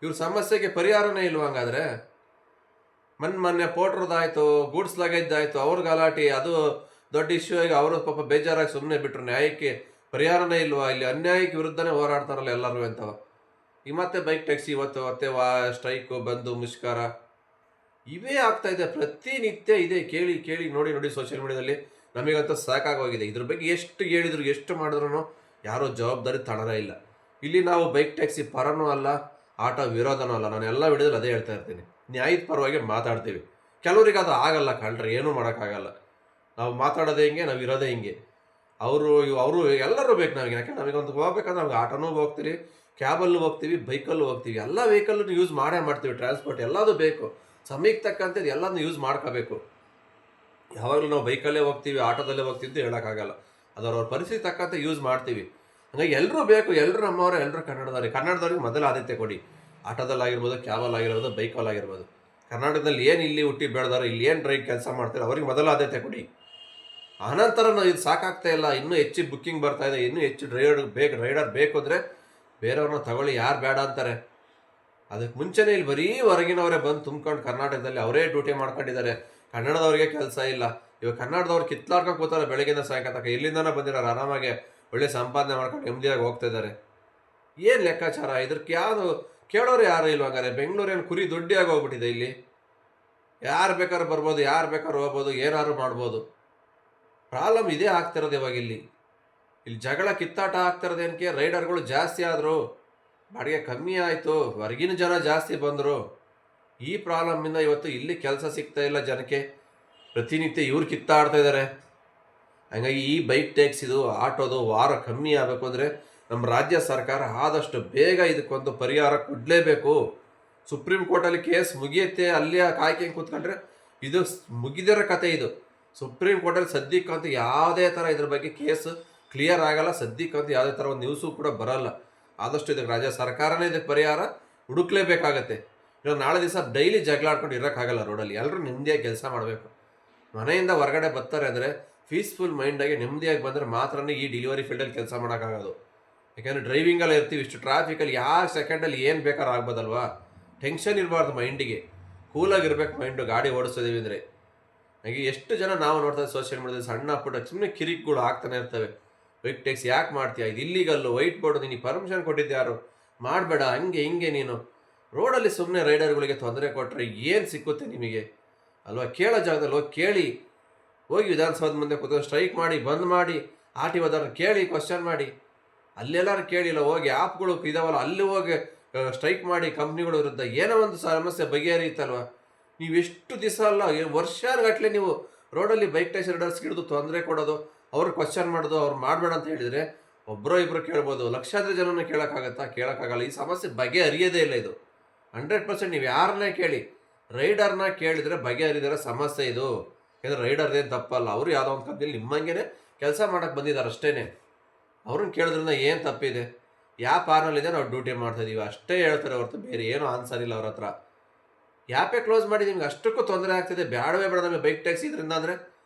ಇವ್ರ ಸಮಸ್ಯೆಗೆ ಪರಿಹಾರನೇ ಇಲ್ವ ಹಂಗಾದ್ರೆ? ಮೊನ್ನೆ ಪೋಟ್ರದಾಯ್ತು, ಗೂಡ್ಸ್ ಲಗೇಜ್ದಾಯ್ತು, ಅವ್ರ ಗಲಾಟೆ, ಅದು ದೊಡ್ಡ ಇಶ್ಯೂ ಆಗಿ ಅವರು ಪಾಪ ಬೇಜಾರಾಗಿ ಸುಮ್ಮನೆ ಬಿಟ್ಟರು. ನ್ಯಾಯಕ್ಕೆ ಪರಿಹಾರನೇ ಇಲ್ವಾ? ಇಲ್ಲಿ ಅನ್ಯಾಯಕ್ಕೆ ವಿರುದ್ಧನೇ ಹೋರಾಡ್ತಾರಲ್ಲ ಎಲ್ಲರೂ ಅಂತವ. ಈ ಮತ್ತೆ ಬೈಕ್ ಟ್ಯಾಕ್ಸಿ ಇವತ್ತು ಮತ್ತೆ ಸ್ಟ್ರೈಕು, ಬಂದು ಮುಷ್ಕರ ಇವೇ ಆಗ್ತಾ ಇದೆ. ಪ್ರತಿನಿತ್ಯ ಇದೆ. ಕೇಳಿ ಕೇಳಿ ನೋಡಿ ನೋಡಿ ಸೋಷಿಯಲ್ ಮೀಡಿಯಾದಲ್ಲಿ ನಮಗಂತೂ ಸಾಕಾಗೋಗಿದೆ. ಇದ್ರ ಬಗ್ಗೆ ಎಷ್ಟು ಹೇಳಿದ್ರು ಎಷ್ಟು ಮಾಡಿದ್ರು ಯಾರೋ ಜವಾಬ್ದಾರಿ ತಗೊಳ್ಳೋದೇ ಇಲ್ಲ. ಇಲ್ಲಿ ನಾವು ಬೈಕ್ ಟ್ಯಾಕ್ಸಿ ಪರನೂ ಅಲ್ಲ, ಆಟೋ ವಿರೋಧನೂ ಅಲ್ಲ. ನಾನು ಎಲ್ಲ ವಿಡಿಯೋದಲ್ಲಿ ಅದೇ ಹೇಳ್ತಾ ಇರ್ತೀನಿ, ನ್ಯಾಯದ ಪರವಾಗಿ ಮಾತಾಡ್ತೀವಿ. ಕೆಲವರಿಗೆ ಅದು ಆಗಲ್ಲ ಕಂಡ್ರೆ, ಏನೂ ಮಾಡೋಕ್ಕಾಗಲ್ಲ. ನಾವು ಮಾತಾಡೋದೇ ಹಿಂಗೆ, ನಾವು ಇರೋದೇ ಹಿಂಗೆ. ಅವರು ಎಲ್ಲರೂ ಬೇಕು ನಮಗೆ. ಯಾಕೆಂದ್ರೆ ನಮಗೊಂದು ಹೋಗ್ಬೇಕಂದ್ರೆ ನಮ್ಗೆ ಆಟೋನೂ ಹೋಗ್ತೀವಿ, ಕ್ಯಾಬಲ್ಲೂ ಹೋಗ್ತೀವಿ, ಬೈಕಲ್ಲೂ ಹೋಗ್ತೀವಿ. ಎಲ್ಲ ವೆಹಿಕಲ್ಲೂ ಯೂಸ್ ಮಾಡೇ ಮಾಡ್ತೀವಿ. ಟ್ರಾನ್ಸ್ಪೋರ್ಟ್ ಎಲ್ಲದೂ ಬೇಕು. ಸಮಯಕ್ಕೆ ತಕ್ಕಂತೆ ಎಲ್ಲದನ್ನೂ ಯೂಸ್ ಮಾಡ್ಕೋಬೇಕು. ಯಾವಾಗಲೂ ನಾವು ಬೈಕಲ್ಲೇ ಹೋಗ್ತೀವಿ, ಆಟೋದಲ್ಲೇ ಹೋಗ್ತೀವಿ ಅಂತ ಹೇಳೋಕ್ಕಾಗಲ್ಲ. ಅದರವ್ರ ಪರಿಸ್ಥಿತಿ ತಕ್ಕಂತೆ ಯೂಸ್ ಮಾಡ್ತೀವಿ. ಹಾಗಾಗಿ ಎಲ್ಲರೂ ಬೇಕು. ಎಲ್ಲರೂ ನಮ್ಮವರೇ, ಎಲ್ಲರೂ ಕನ್ನಡದವ್ರಿಗೆ ಮೊದಲು ಆದ್ಯತೆ ಕೊಡಿ. ಆಟೋದಲ್ಲಾಗಿರ್ಬೋದು, ಕ್ಯಾಬಲ್ಲಾಗಿರ್ಬೋದು, ಬೈಕಲ್ಲಾಗಿರ್ಬೋದು. ಕರ್ನಾಟಕದಲ್ಲಿ ಏನು ಇಲ್ಲಿ ಹುಟ್ಟಿ ಬೆಳೆದಾರೋ, ಇಲ್ಲಿ ಏನು ಡ್ರೈವ್ ಕೆಲಸ ಮಾಡ್ತಾರೆ ಅವ್ರಿಗೆ ಮೊದಲು ಆದ್ಯತೆ ಕೊಡಿ. ಆನಂತರ ನಾವು ಇದು ಸಾಕಾಗ್ತಾ ಇಲ್ಲ, ಇನ್ನೂ ಹೆಚ್ಚು ಬುಕ್ಕಿಂಗ್ ಬರ್ತಾ ಇದೆ, ಇನ್ನೂ ಹೆಚ್ಚು ರೈಡರ್ ಬೇಕು ಅಂದರೆ ಬೇರೆಯವ್ರನ್ನ ತಗೊಳ್ಳಿ. ಯಾರು ಬೇಡ ಅಂತಾರೆ? ಅದಕ್ಕೆ ಮುಂಚೆನೇ ಇಲ್ಲಿ ಬರೀ ಹೊರಗಿನವರೇ ಬಂದು ತುಂಬ್ಕೊಂಡು ಕರ್ನಾಟಕದಲ್ಲಿ ಅವರೇ ಡ್ಯೂಟಿ ಮಾಡ್ಕೊಂಡಿದ್ದಾರೆ. ಕನ್ನಡದವ್ರಿಗೆ ಕೆಲಸ ಇಲ್ಲ. ಇವಾಗ ಕನ್ನಡದವ್ರು ಕಿತ್ಲಾಡ್ಕೊಂಡು ಕೂತಾರೆ ಬೆಳಗ್ಗಿಂದ ಸಾಯಂಕಾಲ ತನಕ. ಎಲ್ಲಿಂದನೂ ಬಂದಿರೋರು ಆರಾಮಾಗಿ ಒಳ್ಳೆ ಸಂಪಾದನೆ ಮಾಡ್ಕೊಂಡು ನೆಮ್ಮದಿಯಾಗಿ ಹೋಗ್ತಾ ಇದ್ದಾರೆ. ಏನು ಲೆಕ್ಕಾಚಾರ ಇದಕ್ಕೆ? ಯಾವುದು ಕೇಳೋರು ಯಾರು ಇಲ್ವ ಹಂಗಾರೆ? ಬೆಂಗಳೂರೇನು ಕುರಿ ದೊಡ್ಡಿಯಾಗಿ ಹೋಗ್ಬಿಟ್ಟಿದೆ. ಇಲ್ಲಿ ಯಾರು ಬೇಕಾದ್ರೂ ಬರ್ಬೋದು, ಯಾರು ಬೇಕಾದ್ರೂ ಹೋಗ್ಬೋದು, ಏನಾದ್ರು ಮಾಡ್ಬೋದು. ಪ್ರಾಬ್ಲಮ್ ಇದೇ ಆಗ್ತಿರೋದು ಇವಾಗ. ಇಲ್ಲಿ ಜಗಳ ಕಿತ್ತಾಟ ಆಗ್ತಿರೋದೇನಕ್ಕೆ? ರೈಡರ್ಗಳು ಜಾಸ್ತಿ ಆದರು, ಬಾಡಿಗೆ ಕಮ್ಮಿ ಆಯಿತು, ಹೊರಗಿನ ಜನ ಜಾಸ್ತಿ ಬಂದರು. ಈ ಪ್ರಾಬ್ಲಮ್ಮಿಂದ ಇವತ್ತು ಇಲ್ಲಿ ಕೆಲಸ ಸಿಗ್ತಾ ಇಲ್ಲ ಜನಕ್ಕೆ. ಪ್ರತಿನಿತ್ಯ ಇವ್ರು ಕಿತ್ತಾಡ್ತಾ ಇದ್ದಾರೆ. ಹಾಗಾಗಿ ಈ ಬೈಕ್ ಟ್ಯಾಕ್ಸಿದು, ಆಟೋದು ವಾರ ಕಮ್ಮಿ ಆಗಬೇಕು ಅಂದರೆ ನಮ್ಮ ರಾಜ್ಯ ಸರ್ಕಾರ ಆದಷ್ಟು ಬೇಗ ಇದಕ್ಕೊಂದು ಪರಿಹಾರ ಕೊಡಲೇಬೇಕು. ಸುಪ್ರೀಂ ಕೋರ್ಟಲ್ಲಿ ಕೇಸ್ ಮುಗಿಯುತ್ತೆ, ಅಲ್ಲೇ ಕಾಯ್ಕೊಂಡು ಕೂತ್ಕೊಂಡ್ರೆ ಇದು ಮುಗಿದಿರೋ ಕತೆ. ಇದು ಸುಪ್ರೀಂ ಕೋರ್ಟಲ್ಲಿ ಸದ್ಯಕ್ಕಂತೂ ಯಾವುದೇ ಥರ ಇದ್ರ ಬಗ್ಗೆ ಕೇಸ್ ಕ್ಲಿಯರ್ ಆಗಲ್ಲ. ಸದ್ಯಕ್ಕಂತೂ ಯಾವುದೇ ಥರ ಒಂದು ನ್ಯೂಸು ಕೂಡ ಬರಲ್ಲ. ಆದಷ್ಟು ಇದಕ್ಕೆ ರಾಜ್ಯ ಸರ್ಕಾರನೇ ಇದಕ್ಕೆ ಪರಿಹಾರ ಹುಡುಕ್ಲೇಬೇಕಾಗತ್ತೆ. ಇಲ್ಲ ನಾಳೆ ದಿವಸ ಡೈಲಿ ಜಗಳ ಆಡ್ಕೊಂಡು ಇರೋಕ್ಕಾಗಲ್ಲ ರೋಡಲ್ಲಿ. ಎಲ್ಲರೂ ನೆಮ್ಮದಿಯಾಗಿ ಕೆಲಸ ಮಾಡಬೇಕು. ಮನೆಯಿಂದ ಹೊರಗಡೆ ಬರ್ತಾರೆ ಅಂದರೆ ಪೀಸ್ಫುಲ್ ಮೈಂಡಾಗಿ ನೆಮ್ಮದಿಯಾಗಿ ಬಂದರೆ ಮಾತ್ರನೇ ಈ ಡೆಲಿವರಿ ಫೀಲ್ಡಲ್ಲಿ ಕೆಲಸ ಮಾಡೋಕ್ಕಾಗೋದು. ಯಾಕೆಂದರೆ ಡ್ರೈವಿಂಗಲ್ಲಿ ಇರ್ತೀವಿ, ಇಷ್ಟು ಟ್ರಾಫಿಕಲ್ಲಿ ಯಾವ ಸೆಕೆಂಡಲ್ಲಿ ಏನು ಬೇಕಾದ್ರೂ ಆಗ್ಬೋದಲ್ವಾ. ಟೆನ್ಷನ್ ಇರಬಾರ್ದು ಮೈಂಡಿಗೆ, ಕೂಲಾಗಿರ್ಬೇಕು ಮೈಂಡು ಗಾಡಿ ಓಡಿಸ್ತಿದ್ದೀವಿ ಅಂದರೆ. ಹಾಗೆ ಎಷ್ಟು ಜನ ನಾವು ನೋಡ್ತಾ ಸೋಷಿಯಲ್ ಮೀಡಿಯಾದಲ್ಲಿ ಸಣ್ಣ ಪುಟ್ಟ ಸುಮ್ಮನೆ ಕಿರಿಕ್ಗಳು ಆಗ್ತಾನೆ ಇರ್ತವೆ. ಬೈಕ್ ಟ್ಯಾಕ್ಸಿ ಯಾಕೆ ಮಾಡ್ತೀಯಾ, ಇದು ಇಲ್ಲಿಗಲ್ಲು, ವೈಟ್ ಬೋರ್ಡು, ನಿನಗೆ ಪರ್ಮಿಷನ್ ಕೊಟ್ಟಿದ್ದು ಯಾರು, ಮಾಡಬೇಡ, ಹಂಗೆ ಹಿಂಗೆ. ನೀನು ರೋಡಲ್ಲಿ ಸುಮ್ಮನೆ ರೈಡರ್ಗಳಿಗೆ ತೊಂದರೆ ಕೊಟ್ಟರೆ ಏನು ಸಿಕ್ಕುತ್ತೆ ನಿಮಗೆ ಅಲ್ವಾ. ಕೇಳೋ ಜಾಗದಲ್ಲಿ ಹೋಗಿ ಕೇಳಿ, ಹೋಗಿ ವಿಧಾನಸೌಧ ಮುಂದೆ ಕೂತ್ಕೊಂಡು ಸ್ಟ್ರೈಕ್ ಮಾಡಿ, ಬಂದ್ ಮಾಡಿ, ಆರ್ ಟಿ ಓದವ್ರನ್ನ ಕೇಳಿ, ಕ್ವಶನ್ ಮಾಡಿ. ಅಲ್ಲೆಲ್ಲರೂ ಕೇಳಿಲ್ಲ, ಹೋಗಿ ಆ್ಯಪ್ಗಳು ಇದಾವಲ್ಲ ಅಲ್ಲಿ ಹೋಗಿ ಸ್ಟ್ರೈಕ್ ಮಾಡಿ ಕಂಪ್ನಿಗಳ ವಿರುದ್ಧ ಏನೋ ಒಂದು ಸಮಸ್ಯೆ ಬಗೆಹರಿಯುತ್ತಲ್ವ. ನೀವು ಎಷ್ಟು ದಿವಸ ಅಲ್ಲ ವರ್ಷಗಟ್ಟಲೆ ನೀವು ರೋಡಲ್ಲಿ ಬೈಕ್ ಟ್ಯಾಕ್ಸಿ ರೈಡರ್ಸ್ಗೆ ಹಿಡಿದು ತೊಂದರೆ ಕೊಡೋದು, ಅವ್ರು ಕ್ವಶನ್ ಮಾಡೋದು, ಅವ್ರು ಮಾಡಬೇಡ ಅಂತ ಹೇಳಿದರೆ ಒಬ್ಬರೋ ಇಬ್ಬರು ಕೇಳ್ಬೋದು, ಲಕ್ಷಾಂತರ ಜನನ ಕೇಳೋಕ್ಕಾಗಲ್ಲ. ಈ ಸಮಸ್ಯೆ ಬಗೆಹರಿಯೋದೇ ಇಲ್ಲ. ಇದು 100% ನೀವು ಯಾರನ್ನೇ ಕೇಳಿ, ರೈಡರ್ನ ಕೇಳಿದರೆ ಬಗೆಹರಿದಿರೋ ಸಮಸ್ಯೆ ಇದು. ಯಾಕಂದರೆ ರೈಡರ್ದೇನು ತಪ್ಪಲ್ಲ, ಅವರು ಯಾವುದೋ ಒಂದು ಕಂಪ್ನಿಲಿ ನಿಮ್ಮಂಗೆ ಕೆಲಸ ಮಾಡೋಕ್ಕೆ ಬಂದಿದ್ದಾರೆ ಅಷ್ಟೇ. ಅವ್ರನ್ನ ಕೇಳಿದ್ರಿಂದ ಏನು ತಪ್ಪಿದೆ, ಯಾವ ಪಾರ್ನಲ್ಲಿದೆ ನಾವು ಡ್ಯೂಟಿ ಮಾಡ್ತಾಯಿದ್ದೀವಿ ಅಷ್ಟೇ ಹೇಳ್ತಾರೆ ಹೊರತು ಬೇರೆ ಏನೂ ಆನ್ಸರ್ ಇಲ್ಲ ಅವ್ರ ಹತ್ರ. ಯಾಪೇ ಕ್ಲೋಸ್ ಮಾಡಿ ನಿಮ್ಗೆ ಅಷ್ಟಕ್ಕೂ ತೊಂದರೆ ಆಗ್ತಿದೆ, ಬೇಡವೇ ಬೇಡ ನಮಗೆ ಬೈಕ್ ಟ್ಯಾಕ್ಸಿ ಇದರಿಂದ ಅಂದರೆ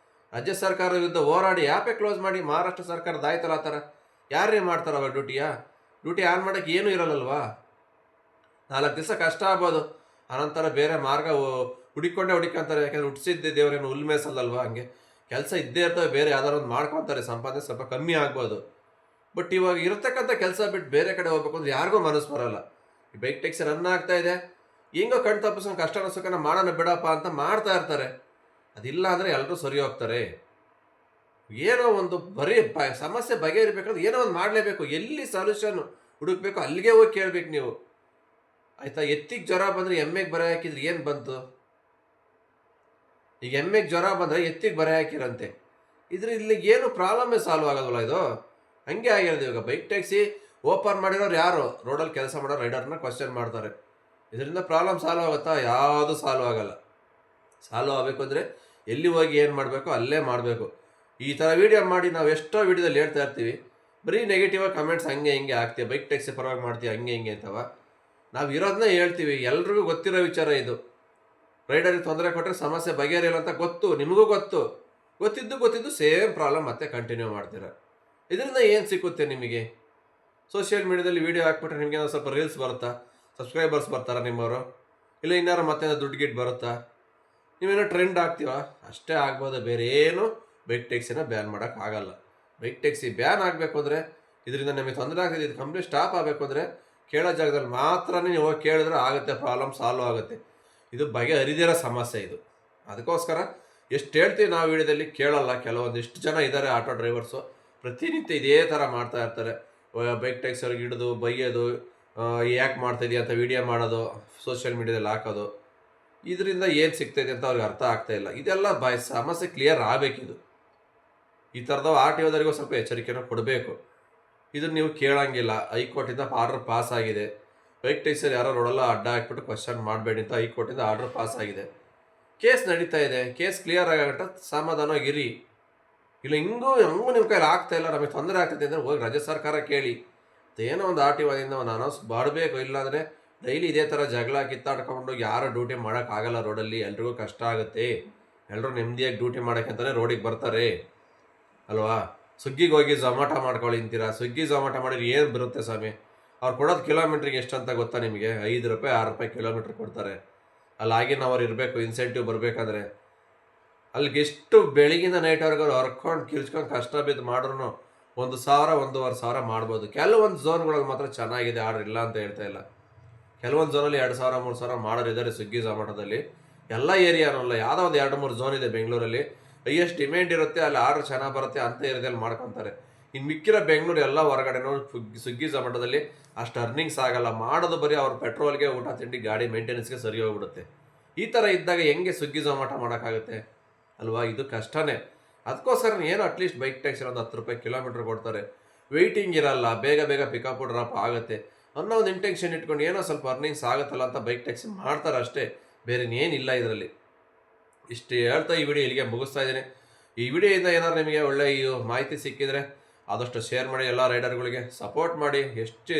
ರಾಜ್ಯ ಸರ್ಕಾರದ ವಿರುದ್ಧ ಹೋರಾಡಿ ಯಾಪೇ ಕ್ಲೋಸ್ ಮಾಡಿ. ಮಹಾರಾಷ್ಟ್ರ ಸರ್ಕಾರದ ಆಯ್ತಲ್ಲ ಆ ಥರ ಯಾರೇ ಮಾಡ್ತಾರ ಅವಾಗ ಡ್ಯೂಟಿ ಆನ್ ಮಾಡೋಕ್ಕೆ ಏನೂ ಇರಲ್ಲಲ್ವಾ. 4 ದಿವಸ ಕಷ್ಟ ಆಗ್ಬೋದು, ಅನಂತರ ಬೇರೆ ಮಾರ್ಗ ಹುಡುಕೊಂತಾರೆ. ಯಾಕೆಂದರೆ ಹುಟ್ಟಿಸಿದ್ದೆ ದೇವರೇನು ಹುಲ್ಮೇಸಲ್ಲಲ್ವ, ಹಂಗೆ ಕೆಲಸ ಇದ್ದೇ ಇರ್ತವೆ, ಬೇರೆ ಯಾವ್ದಾರು ಒಂದು ಮಾಡ್ಕೊತಾರೆ, ಸಂಪಾದನೆ ಸ್ವಲ್ಪ ಕಮ್ಮಿ ಆಗ್ಬೋದು. ಬಟ್ ಇವಾಗ ಇರತಕ್ಕಂಥ ಕೆಲಸ ಬಿಟ್ಟು ಬೇರೆ ಕಡೆ ಹೋಗ್ಬೇಕು ಅಂದ್ರೆ ಯಾರಿಗೂ ಮನಸ್ಸು ಬರೋಲ್ಲ. ಈ ಬೈಕ್ ಟ್ಯಾಕ್ಸಿ ರನ್ ಆಗ್ತಾ ಇದೆ, ಹೆಂಗೋ ಕಣ್ ತಪ್ಪಿಸ್ಕೊಂಡು ಕಷ್ಟನ ಸುಖನ ಮಾಡೋಣ ಬಿಡಪ್ಪ ಅಂತ ಮಾಡ್ತಾ ಇರ್ತಾರೆ. ಅದಿಲ್ಲ ಅಂದರೆ ಎಲ್ಲರೂ ಸರಿ ಹೋಗ್ತಾರೆ. ಏನೋ ಒಂದು ಬರೀ ಸಮಸ್ಯೆ ಬಗೆಹರಿಬೇಕಂದ್ರೆ ಏನೋ ಒಂದು ಮಾಡಲೇಬೇಕು. ಎಲ್ಲಿ ಸೊಲ್ಯೂಷನ್ ಹುಡುಕ್ಬೇಕು ಅಲ್ಲಿಗೆ ಹೋಗಿ ಕೇಳಬೇಕು ನೀವು, ಆಯಿತಾ. ಎತ್ತಿಗೆ ಜ್ವರ ಬಂದರೆ ಎಮ್ಮೆಗೆ ಬರೆ ಹಾಕಿದ್ರೆ ಏನು ಬಂತು? ಈಗ ಎಮ್ಮೆಗೆ ಜ್ವರ ಬಂದರೆ ಎತ್ತಿಗೆ ಬರೆ ಹಾಕಿರಂತೆ. ಇಲ್ಲಿ ಏನು ಪ್ರಾಬ್ಲಮ್ಮೇ ಸಾಲ್ವ್ ಆಗೋದಿಲ್ಲ. ಇದು ಹಂಗೆ ಆಗಿರೋದು. ಇವಾಗ ಬೈಕ್ ಟ್ಯಾಕ್ಸಿ ಓಪನ್ ಮಾಡಿರೋರು ಯಾರು, ರೋಡಲ್ಲಿ ಕೆಲಸ ಮಾಡೋ ರೈಡರ್ನ ಕ್ವಶನ್ ಮಾಡ್ತಾರೆ. ಇದರಿಂದ ಪ್ರಾಬ್ಲಮ್ ಸಾಲ್ವ್ ಆಗುತ್ತಾ? ಯಾವುದು ಸಾಲ್ವ್ ಆಗಲ್ಲ. ಸಾಲ್ವ್ ಆಗಬೇಕು ಅಂದರೆ ಎಲ್ಲಿ ಹೋಗಿ ಏನು ಮಾಡಬೇಕು ಅಲ್ಲೇ ಮಾಡಬೇಕು. ಈ ಥರ ವೀಡಿಯೋ ಮಾಡಿ ನಾವು ಎಷ್ಟೋ ವೀಡಿಯೋದಲ್ಲಿ ಹೇಳ್ತಾ ಇರ್ತೀವಿ, ಬರೀ ನೆಗೆಟಿವ್ ಕಮೆಂಟ್ಸ್ ಹಂಗೆ ಹಿಂಗೆ ಆಗ್ತೀವಿ, ಬೈಕ್ ಟ್ಯಾಕ್ಸಿ ಪರವಾಗಿ ಮಾಡ್ತೀವಿ ಹಂಗೆ ಹಿಂಗೆ ಅಂತವ. ನಾವು ಇರೋದನ್ನ ಹೇಳ್ತೀವಿ, ಎಲ್ರಿಗೂ ಗೊತ್ತಿರೋ ವಿಚಾರ ಇದು. ರೈಡರಿಗೆ ತೊಂದರೆ ಕೊಟ್ಟರೆ ಸಮಸ್ಯೆ ಬಗೆಹರಿಯಲ್ಲ ಅಂತ ಗೊತ್ತು, ನಿಮಗೂ ಗೊತ್ತಿದ್ದು ಸೇಮ್ ಪ್ರಾಬ್ಲಮ್ ಮತ್ತೆ ಕಂಟಿನ್ಯೂ ಮಾಡ್ತೀರ. ಇದರಿಂದ ಏನು ಸಿಕ್ಕುತ್ತೆ ನಿಮಗೆ? ಸೋಷಿಯಲ್ ಮೀಡಿಯಾದಲ್ಲಿ ವೀಡಿಯೋ ಹಾಕ್ಬಿಟ್ರೆ ನಿಮಗೆ ಸ್ವಲ್ಪ ರೀಲ್ಸ್ ಬರುತ್ತಾ, ಸಬ್ಸ್ಕ್ರೈಬರ್ಸ್ ಬರ್ತಾರಾ ನಿಮ್ಮವರು, ಇಲ್ಲ ಇನ್ನಾರು ಮತ್ತೆ ದುಡ್ಡು ಗಿಟ್ಟು ಬರುತ್ತಾ, ನೀವೇನೋ ಟ್ರೆಂಡ್ ಆಗ್ತೀವ ಅಷ್ಟೇ ಆಗ್ಬೋದು. ಬೇರೆ ಏನು ಬೈಕ್ ಟ್ಯಾಕ್ಸಿನ ಬ್ಯಾನ್ ಮಾಡೋಕ್ಕಾಗಲ್ಲ. ಬೈಕ್ ಟ್ಯಾಕ್ಸಿ ಬ್ಯಾನ್ ಆಗಬೇಕು ಅಂದರೆ, ಇದರಿಂದ ನಮಗೆ ತೊಂದರೆ ಆಗ್ತಿದೆ, ಇದು ಕಂಪ್ಲೀಟ್ ಸ್ಟಾಪ್ ಆಗಬೇಕು ಅಂದರೆ ಕೇಳೋ ಜಾಗದಲ್ಲಿ ಮಾತ್ರ ನೀವು ಹೋಗಿ ಕೇಳಿದ್ರೆ ಆಗುತ್ತೆ, ಪ್ರಾಬ್ಲಮ್ ಸಾಲ್ವ್ ಆಗುತ್ತೆ. ಇದು ಬಗೆಹರಿದಿರೋ ಸಮಸ್ಯೆ ಇದು. ಅದಕ್ಕೋಸ್ಕರ ಎಷ್ಟು ಹೇಳ್ತೀವಿ ನಾವು ವಿಡಿಯೋದಲ್ಲಿ ಕೇಳಲ್ಲ. ಕೆಲವೊಂದಿಷ್ಟು ಜನ ಇದ್ದಾರೆ ಆಟೋ ಡ್ರೈವರ್ಸು, ಪ್ರತಿನಿತ್ಯ ಇದೇ ಥರ ಮಾಡ್ತಾ ಇರ್ತಾರೆ. ಬೈಕ್ ಟ್ಯಾಕ್ಸಿ ಅವ್ರಿಗೆ ಹಿಡಿದು ಬೈಯೋದು, ಯಾಕೆ ಮಾಡ್ತಾಯಿದ್ದೀಯ ಅಂತ ವಿಡಿಯೋ ಮಾಡೋದು, ಸೋಷಿಯಲ್ ಮೀಡಿಯಾದಲ್ಲಿ ಹಾಕೋದು. ಇದರಿಂದ ಏನು ಸಿಗ್ತಾಯಿದೆ ಅಂತ ಅವ್ರಿಗೆ ಅರ್ಥ ಆಗ್ತಾಯಿಲ್ಲ. ಇದೆಲ್ಲ ಸಮಸ್ಯೆ ಕ್ಲಿಯರ್ ಆಗಬೇಕಿದು. ಈ ಥರದವು ಆರ್ ಟಿ ಓದವರಿಗೂ ಸ್ವಲ್ಪ ಎಚ್ಚರಿಕೆಯನ್ನು ಕೊಡಬೇಕು. ಇದನ್ನು ನೀವು ಕೇಳೋಂಗಿಲ್ಲ. ಹೈಕೋರ್ಟಿಂದ ಆರ್ಡರ್ ಪಾಸ್ ಆಗಿದೆ, ಬೈಕ್ ಟ್ಯಾಕ್ಸಿಯಲ್ಲಿ ಯಾರೋ ರೋಡೆಲ್ಲ ಅಡ್ಡ ಹಾಕ್ಬಿಟ್ಟು ಕ್ವಶನ್ ಮಾಡಬೇಡಿ ಅಂತ ಹೈಕೋರ್ಟಿಂದ ಆರ್ಡರ್ ಪಾಸ್ ಆಗಿದೆ. ಕೇಸ್ ನಡೀತಾ ಇದೆ, ಕೇಸ್ ಕ್ಲಿಯರ್ ಆಗಟ್ಟ ಸಮಾಧಾನವಾಗಿರಿ. ಇಲ್ಲ ಹಂಗೂ ನಿಮ್ಮ ಕೈಲಿ ಆಗ್ತಾಯಿಲ್ಲ, ನಮಗೆ ತೊಂದರೆ ಆಗ್ತದೆ ಅಂದರೆ ಹೋಗಿ ರಾಜ್ಯ ಸರ್ಕಾರ ಕೇಳಿ, ಏನೋ ಒಂದು ಆರ್ ಟಿ ಓದಿಂದ ಒಂದು ಅನೌನ್ಸ್ ಮಾಡಬೇಕು. ಇಲ್ಲಾಂದರೆ ಡೈಲಿ ಇದೇ ಥರ ಜಗಳ ಕಿತ್ತಾಡ್ಕೊಂಡು ಯಾರು ಡ್ಯೂಟಿ ಮಾಡೋಕ್ಕಾಗಲ್ಲ ರೋಡಲ್ಲಿ. ಎಲ್ರಿಗೂ ಕಷ್ಟ ಆಗುತ್ತೆ. ಎಲ್ಲರೂ ನೆಮ್ಮದಿಯಾಗಿ ಡ್ಯೂಟಿ ಮಾಡೋಕ್ಕಂತಲೇ ರೋಡಿಗೆ ಬರ್ತಾರೆ ಅಲ್ವಾ. ಸ್ವಿಗ್ಗಿಗೆ ಹೋಗಿ ಝೊಮ್ಯಾಟೊ ಮಾಡ್ಕೊಳ್ಳಿ ಅಂತೀರಾ, ಸ್ವಿಗ್ಗಿ ಝೊಮ್ಯಾಟೊ ಮಾಡಿದ್ರೆ ಏನು ಬರುತ್ತೆ ಸ್ವಾಮಿ? ಅವ್ರು ಕೊಡೋದು ಕಿಲೋಮೀಟ್ರಿಗೆ ಎಷ್ಟು ಅಂತ ಗೊತ್ತಾ ನಿಮಗೆ? 5 ರೂಪಾಯಿ 6 ರೂಪಾಯಿ ಕಿಲೋಮೀಟ್ರ್ ಕೊಡ್ತಾರೆ. ಅಲ್ಲಿ ಆಗಿನ ಅವ್ರು ಇರಬೇಕು, ಇನ್ಸೆಂಟಿವ್ ಬರಬೇಕಾದ್ರೆ. ಅಲ್ಲಿಗೆ ಎಷ್ಟು ಬೆಳಗಿಂದ ನೈಟ್ವರೆಗೂ ಅವ್ರು ಹರ್ಕೊಂಡು ಕಿರ್ಚ್ಕೊಂಡು ಕಷ್ಟ ಬಿದ್ದು ಮಾಡ್ರೂ 1,000 1,500 ಮಾಡ್ಬೋದು. ಕೆಲವೊಂದು ಝೋನ್ಗಳಲ್ಲಿ ಮಾತ್ರ ಚೆನ್ನಾಗಿದೆ ಆರ್ಡ್ರ್, ಇಲ್ಲ ಅಂತ ಹೇಳ್ತಾ ಇಲ್ಲ. ಕೆಲವೊಂದು ಝೋನಲ್ಲಿ 2,000 3,000 ಮಾಡೋರು ಇದ್ದಾರೆ ಸ್ವಿಗ್ಗಿ ಝೊಮ್ಯಾಟೊದಲ್ಲಿ. ಎಲ್ಲ ಏರಿಯಾನಲ್ಲ, ಯಾವುದೋ ಒಂದು 2-3 ಝೋನ್ ಇದೆ ಬೆಂಗಳೂರಲ್ಲಿ. ಹೈಯೆಸ್ಟ್ ಡಿಮ್ಯಾಂಡ್ ಇರುತ್ತೆ, ಅಲ್ಲಿ ಆರ್ಡ್ರ್ ಚೆನ್ನಾಗಿ ಬರುತ್ತೆ, ಅಂಥ ಏರಿಯಾದಲ್ಲಿ ಮಾಡ್ಕೊತಾರೆ. ಇನ್ನು ಮಿಕ್ಕಿರೋ ಬೆಂಗಳೂರು ಎಲ್ಲ ಹೊರಗಡೆನೋ ಸ್ವಿಗ್ಗಿ ಝೊಮ್ಯಾಟೊದಲ್ಲಿ ಅಷ್ಟು ಅರ್ನಿಂಗ್ಸ್ ಆಗಲ್ಲ. ಮಾಡೋದು ಬರೀ ಅವ್ರ ಪೆಟ್ರೋಲ್ಗೆ, ಊಟ ತಿಂಡಿ, ಗಾಡಿ ಮೇಂಟೆನೆನ್ಸ್ಗೆ ಸರಿ ಹೋಗ್ಬಿಡುತ್ತೆ. ಈ ಥರ ಇದ್ದಾಗ ಹೆಂಗೆ ಸ್ವಿಗ್ಗಿ ಝೊಮ್ಯಾಟೊ ಮಾಡೋಕ್ಕಾಗುತ್ತೆ ಅಲ್ವಾ? ಇದು ಕಷ್ಟನೇ. ಅದಕ್ಕೋಸ್ಕರ ಏನೋ ಅಟ್ಲೀಸ್ಟ್ ಬೈಕ್ ಟ್ಯಾಕ್ಸಿ ಒಂದು 10 ರೂಪಾಯಿ ಕಿಲೋಮೀಟ್ರ್ ಕೊಡ್ತಾರೆ, ವೆಯ್ಟಿಂಗ್ ಇರಲ್ಲ, ಬೇಗ ಪಿಕಪ್ ಡ್ರಾಪ್ ಆಗುತ್ತೆ ಅನ್ನೋ ಒಂದು ಇಂಟೆನ್ಷನ್ ಇಟ್ಕೊಂಡು ಏನೋ ಸ್ವಲ್ಪ ಅರ್ನಿಂಗ್ಸ್ ಆಗುತ್ತಲ್ಲ ಅಂತ ಬೈಕ್ ಟ್ಯಾಕ್ಸಿ ಮಾಡ್ತಾರೆ ಅಷ್ಟೇ, ಬೇರೆ ಏನಿಲ್ಲ ಇದರಲ್ಲಿ. ಇಷ್ಟು ಹೇಳ್ತಾ ಈ ವಿಡಿಯೋ ಇಲ್ಲಿಗೆ ಮುಗಿಸ್ತಾ ಇದ್ದೀನಿ. ಈ ವಿಡಿಯೋಯಿಂದ ಏನಾದ್ರು ನಿಮಗೆ ಒಳ್ಳೆಯ ಮಾಹಿತಿ ಸಿಕ್ಕಿದರೆ ಆದಷ್ಟು ಶೇರ್ ಮಾಡಿ ಎಲ್ಲ ರೈಡರ್ಗಳಿಗೆ ಸಪೋರ್ಟ್ ಮಾಡಿ. ಹೆಚ್ಚು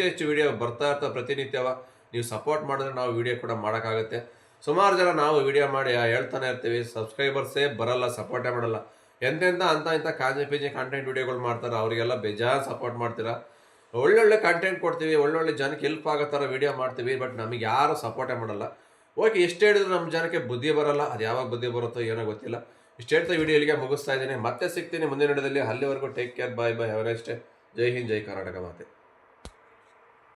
ಹೆಚ್ಚು ವಿಡಿಯೋ ಬರ್ತಾ ಇರ್ತವೆ ಪ್ರತಿನಿತ್ಯವ. ನೀವು ಸಪೋರ್ಟ್ ಮಾಡಿದ್ರೆ ನಾವು ವಿಡಿಯೋ ಕೂಡ ಮಾಡೋಕ್ಕಾಗುತ್ತೆ. ಸುಮಾರು ಜನ ನಾವು ವಿಡಿಯೋ ಮಾಡಿ ಹೇಳ್ತಾನೆ ಇರ್ತೀವಿ, ಸಬ್ಸ್ಕ್ರೈಬರ್ಸೇ ಬರಲ್ಲ, ಸಪೋರ್ಟೇ ಮಾಡಲ್ಲ. ಎಂತೆಂಥ ಇಂಥ ಕಾಂಜಿ ಪಿಂಜಿ ಕಂಟೆಂಟ್ ವಿಡಿಯೋಗಳು ಮಾಡ್ತಾರೆ, ಅವರಿಗೆಲ್ಲ ಬೇಜಾರು ಸಪೋರ್ಟ್ ಮಾಡ್ತೀರಾ. ಒಳ್ಳೊಳ್ಳೆ ಕಂಟೆಂಟ್ ಕೊಡ್ತೀವಿ, ಒಳ್ಳೊಳ್ಳೆ ಜನಕ್ಕೆ ಹೆಲ್ಪ್ ಆಗೋ ಥರ ವಿಡಿಯೋ ಮಾಡ್ತೀವಿ, ಬಟ್ ನಮಗೆ ಯಾರು ಸಪೋರ್ಟೇ ಮಾಡಲ್ಲ. ಓಕೆ, ಎಷ್ಟು ಹೇಳಿದ್ರು ನಮ್ಮ ಜನಕ್ಕೆ ಬುದ್ಧಿ ಬರಲ್ಲ. ಅದು ಯಾವಾಗ ಬುದ್ಧಿ ಬರುತ್ತೋ ಏನೋ ಗೊತ್ತಿಲ್ಲ. ಇಷ್ಟು ಹೇಳ್ತಾ ವಿಡಿಯೋ ಇಲ್ಲಿಗೆ ಮುಗಿಸ್ತಾ ಇದ್ದೀನಿ. ಮತ್ತೆ ಸಿಗ್ತೀನಿ ಮುಂದಿನ ವಿಡಿಯೋದಲ್ಲಿ. ಅಲ್ಲಿವರೆಗೂ take care, bye bye, have a nice day. ಜೈ ಹಿಂದ್, ಜೈ ಕರ್ನಾಟಕ ಮಾತೆ.